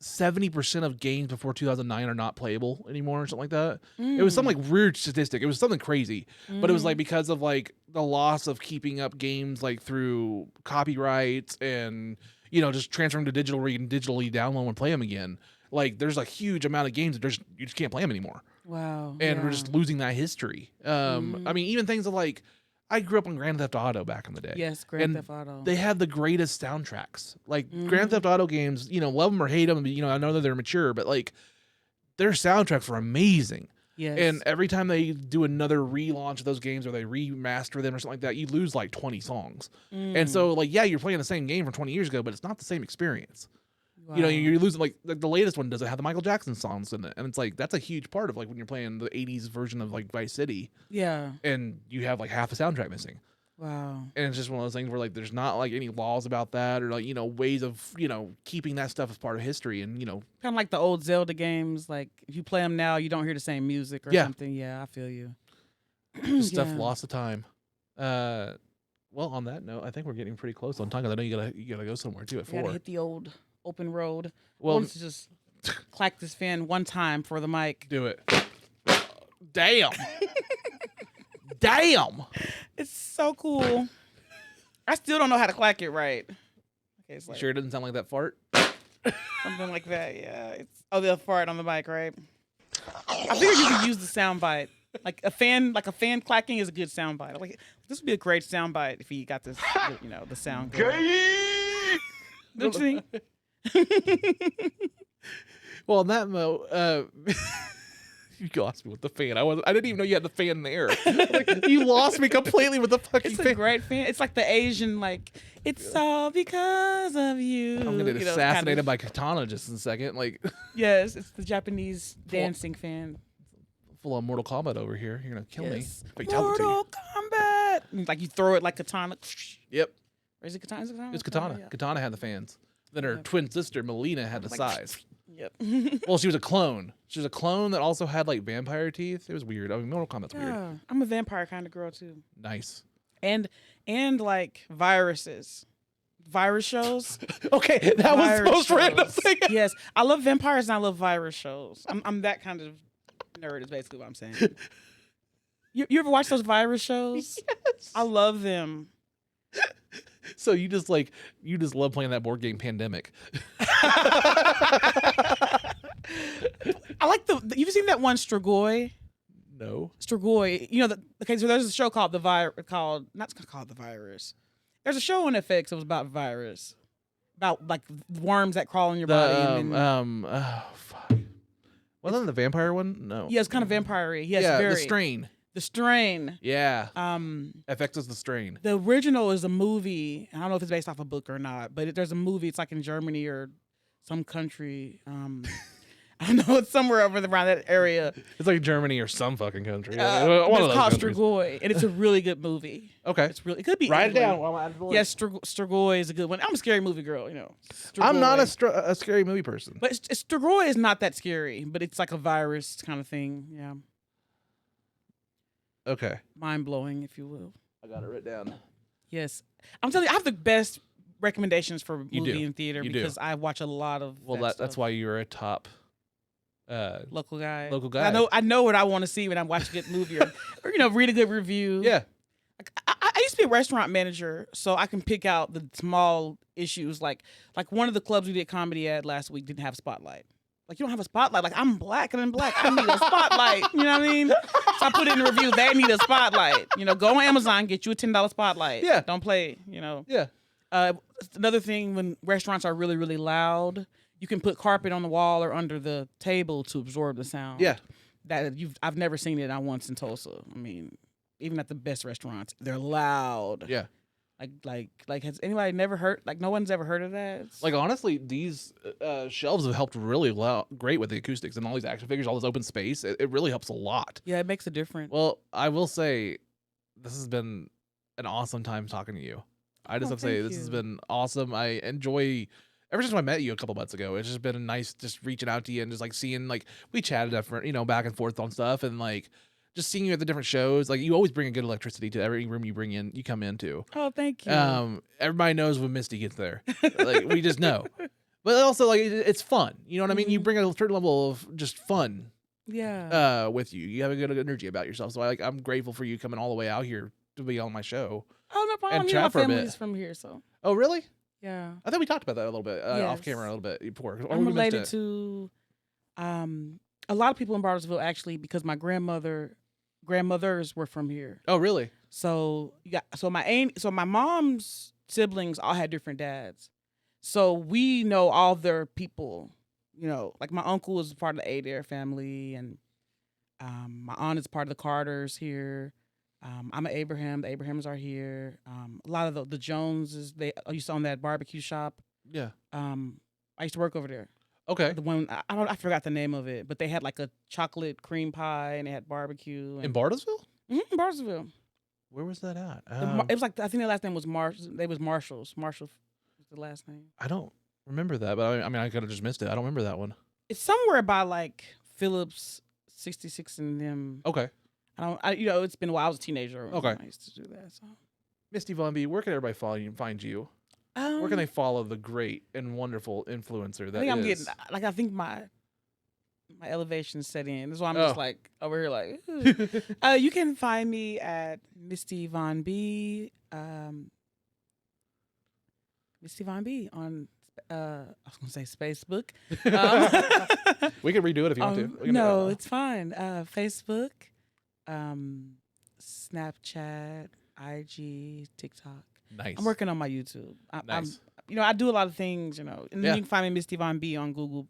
B: 70% of games before 2009 are not playable anymore or something like that. It was some like weird statistic. It was something crazy, but it was like because of like the loss of keeping up games like through copyrights and just transferring to digital where you can digitally download and play them again. Like there's a huge amount of games that you just can't play them anymore.
A: Wow.
B: And we're just losing that history. I mean, even things like I grew up on Grand Theft Auto back in the day.
A: Yes, Grand Theft Auto.
B: They had the greatest soundtracks. Like Grand Theft Auto games, love them or hate them. I know that they're mature, but like their soundtracks were amazing.
A: Yes.
B: And every time they do another relaunch of those games or they remaster them or something like that, you lose like 20 songs. And so like, yeah, you're playing the same game from 20 years ago, but it's not the same experience. Wow. You're losing like the latest one doesn't have the Michael Jackson songs in it, and it's like that's a huge part of like when you're playing the '80s version of like Vice City.
A: Yeah,
B: and you have like half a soundtrack missing.
A: Wow,
B: and it's just one of those things where like there's not like any laws about that or like ways of keeping that stuff as part of history and kind
A: of like the old Zelda games. Like if you play them now, you don't hear the same music or something. Yeah, I feel you.
B: Stuff lost to time. Well, on that note, I think we're getting pretty close on time because I know you gotta go somewhere too at 4.
A: Gotta hit the old open road.
B: Well,
A: let's just clack this fan one time for the mic.
B: Do it. Damn. Damn.
A: It's so cool. I still don't know how to clack it right. Okay, it's like,
B: sure it doesn't sound like that fart?
A: Something like that, yeah. The fart on the mic, right? I figured you could use the sound bite. Like a fan clacking is a good sound bite. Like this would be a great sound bite if he got this, the sound going. Don't you think?
B: Well, on that note, you lost me with the fan. I didn't even know you had the fan there. Like, you lost me completely with the fucking fan.
A: It's a great fan. It's like the Asian, like, it's all because of you.
B: I'm gonna get assassinated by katana just in a second. Like,
A: yes, it's the Japanese dancing fan.
B: Full on Mortal Kombat over here. You're gonna kill me.
A: Fatality. Mortal Kombat. Like you throw it like katana.
B: Yep.
A: Or is it katana?
B: It's katana. Yeah. Katana had the fans. Then her twin sister Melina had the size.
A: Yep.
B: Well, she was a clone. She was a clone that also had like vampire teeth. It was weird. I mean, Mortal Kombat's weird.
A: I'm a vampire kind of girl too.
B: Nice.
A: And like viruses. Virus shows.
B: Okay, that was the most random thing.
A: Yes, I love vampires and I love virus shows. I'm that kind of nerd is basically what I'm saying. You ever watch those virus shows?
B: Yes.
A: I love them.
B: So you just love playing that board game Pandemic.
A: I like you've seen that one Strigoi?
B: No.
A: Strigoi. So there's a show called The Virus. There's a show on FX that was about virus. About like worms that crawl in your body.
B: Oh fuck. Wasn't it the vampire one? No.
A: Yeah, it's kind of vampire-y. Yes,
B: yeah,
A: very.
B: The Strain.
A: The Strain.
B: Yeah. FX is The Strain.
A: The original is a movie. I don't know if it's based off a book or not, but there's a movie. It's like in Germany or some country. I don't know. It's somewhere over around that area.
B: It's like Germany or some fucking country.
A: It's called Strigoi, and it's a really good movie.
B: Okay.
A: It could be.
B: Write it down while I'm at the list.
A: Yes, Strigoi is a good one. I'm a scary movie girl, Strigoi.
B: I'm not a scary movie person.
A: But Strigoi is not that scary, but it's like a virus kind of thing. Yeah.
B: Okay.
A: Mind blowing, if you will.
B: I got it written down.
A: Yes. I'm telling you, I have the best recommendations for movie and theater because
B: do.
A: I watch a lot of
B: that's why you're a top
A: local guy. I know what I want to see when I'm watching a good movie or read a good review.
B: Yeah.
A: I used to be a restaurant manager, so I can pick out the small issues. Like one of the clubs we did comedy at last week didn't have Spotlight. Like, you don't have a spotlight. Like, I'm black and I'm black. I need a spotlight. You know what I mean? So I put it in the review. They need a spotlight. You know, go on Amazon, get you a $10 spotlight.
B: Yeah.
A: Don't play, you know.
B: Yeah.
A: Another thing, when restaurants are really, really loud, you can put carpet on the wall or under the table to absorb the sound.
B: Yeah.
A: I've never seen it not once in Tulsa. I mean, even at the best restaurants, they're loud.
B: Yeah.
A: Like has anybody never heard? Like, no one's ever heard of that?
B: Like, honestly, these shelves have helped really great with the acoustics and all these action figures, all this open space. It really helps a lot.
A: Yeah, it makes a difference.
B: Well, I will say this has been an awesome time talking to you. I just have to say this has been awesome. I enjoy ever since I met you a couple months ago. It's just been nice just reaching out to you and just like seeing, like, we chatted different, back and forth on stuff, and like just seeing you at the different shows. Like, you always bring a good electricity to every room you come into.
A: Oh, thank you.
B: Everybody knows when Misty gets there. Like, we just know. But also, like, it's fun. You know what I mean? You bring a certain level of just fun.
A: Yeah.
B: With you. You have a good energy about yourself. So I'm grateful for you coming all the way out here to be on my show.
A: Oh, no problem.
B: And
A: You know, my
B: chat for a
A: family's
B: bit.
A: from here, so.
B: Oh, really?
A: Yeah.
B: I thought we talked about that a little bit off
A: Yes.
B: camera a little bit before. Or
A: I'm
B: we missed
A: related
B: it.
A: to a lot of people in Bartlesville, actually, because my grandmothers were from here.
B: Oh, really?
A: So my mom's siblings all had different dads. So we know all their people. You know, like my uncle is part of the Adair family, and my aunt is part of the Carters here. I'm an Abraham. The Abrahams are here. A lot of the Joneses, they used to own that barbecue shop.
B: Yeah.
A: I used to work over there.
B: Okay.
A: The one I forgot the name of it, but they had like a chocolate cream pie and they had barbecue.
B: In Bartlesville?
A: In Bartlesville.
B: Where was that at?
A: It was like, I think their last name was They was Marshalls. Marshall was the last name.
B: I don't remember that, but I mean, I could have just missed it. I don't remember that one.
A: It's somewhere by like Phillips 66 and them.
B: Okay.
A: It's been a while. I was a teenager.
B: Okay.
A: I used to do that. So.
B: Misty VonB, where can everybody find you? Where can they follow the great and wonderful influencer that is?
A: I think my elevation set in. That's why I'm just like over here like, you can find me at Misty VonB. Misty VonB on I was gonna say Facebook.
B: We can redo it if you want to.
A: No, it's fine. Facebook, Snapchat, IG, TikTok.
B: Nice.
A: I'm working on my YouTube.
B: Nice.
A: I do a lot of things, and then
B: Yeah.
A: you can find me Misty VonB on Google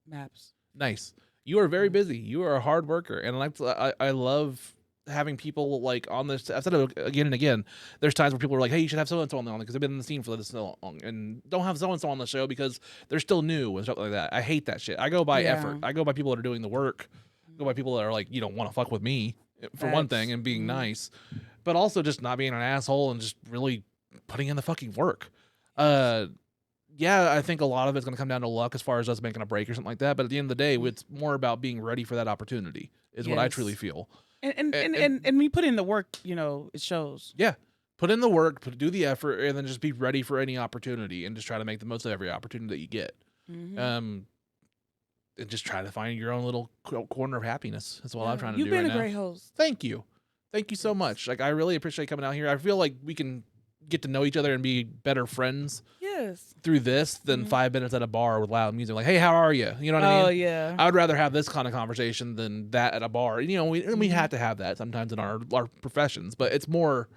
A: Maps.
B: Nice. You are very busy. You are a hard worker, and I love having people like on this. I've said it again and again. There's times where people are like, "Hey, you should have so and so on there because they've been in the scene for this so long," and don't have so and so on the show because they're still new and stuff like that. I hate that shit. I go by effort. I go by people that are doing the work. I go by people that are like, you don't want to fuck with me for one thing and being nice, but also just not being an asshole and just really putting in the fucking work. Yeah, I think a lot of it's going to come down to luck as far as us making a break or something like that. But at the end of the day, it's more about being ready for that opportunity is what I truly feel.
A: And when you put in the work, it shows.
B: Yeah. Put in the work, do the effort, and then just be ready for any opportunity and just try to make the most of every opportunity that you get. And just try to find your own little corner of happiness. That's what I'm trying to do right now.
A: You've been a great host.
B: Thank you. Thank you so much. Like, I really appreciate coming out here. I feel like we can get to know each other and be better friends through this than 5 minutes at a bar with loud music. Like, hey, how are you? You know what I mean?
A: Oh, yeah.
B: I would rather have this kind of conversation than that at a bar. We have to have that sometimes in our professions, but it's more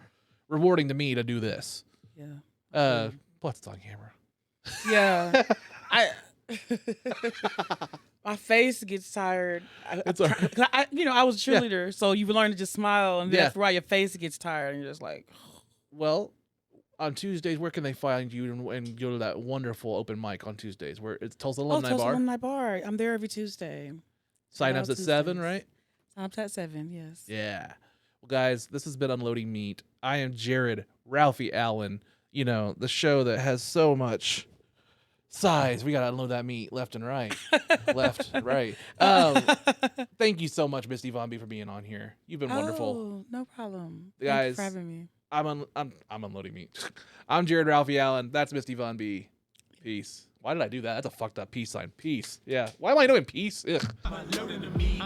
B: rewarding to me to do this.
A: Yeah.
B: Plus it's on camera.
A: Yeah. My face gets tired. I was a cheerleader, so you learn to just smile, and then after a while your face gets tired, and you're just like.
B: Well, on Tuesdays, where can they find you and go to that wonderful open mic on Tuesdays? Where it's Tulsa Alumni Bar.
A: Tulsa Alumni Bar. I'm there every Tuesday.
B: Sign-ups at 7, right?
A: Sign-ups at 7, yes.
B: Yeah. Well, guys, this has been Unloading Meat. I am Jared Ralphie Allen. The show that has so much size. We got to unload that meat left and right. Left and right. Thank you so much, Misty VonB, for being on here. You've been wonderful.
A: Oh, no problem.
B: Guys,
A: Thanks for having me.
B: I'm Unloading Meat. I'm Jared Ralphie Allen. That's Misty VonB. Peace. Why did I do that? That's a fucked up peace sign. Peace. Yeah. Why am I doing peace? Ugh.
C: I'm unloading the meat.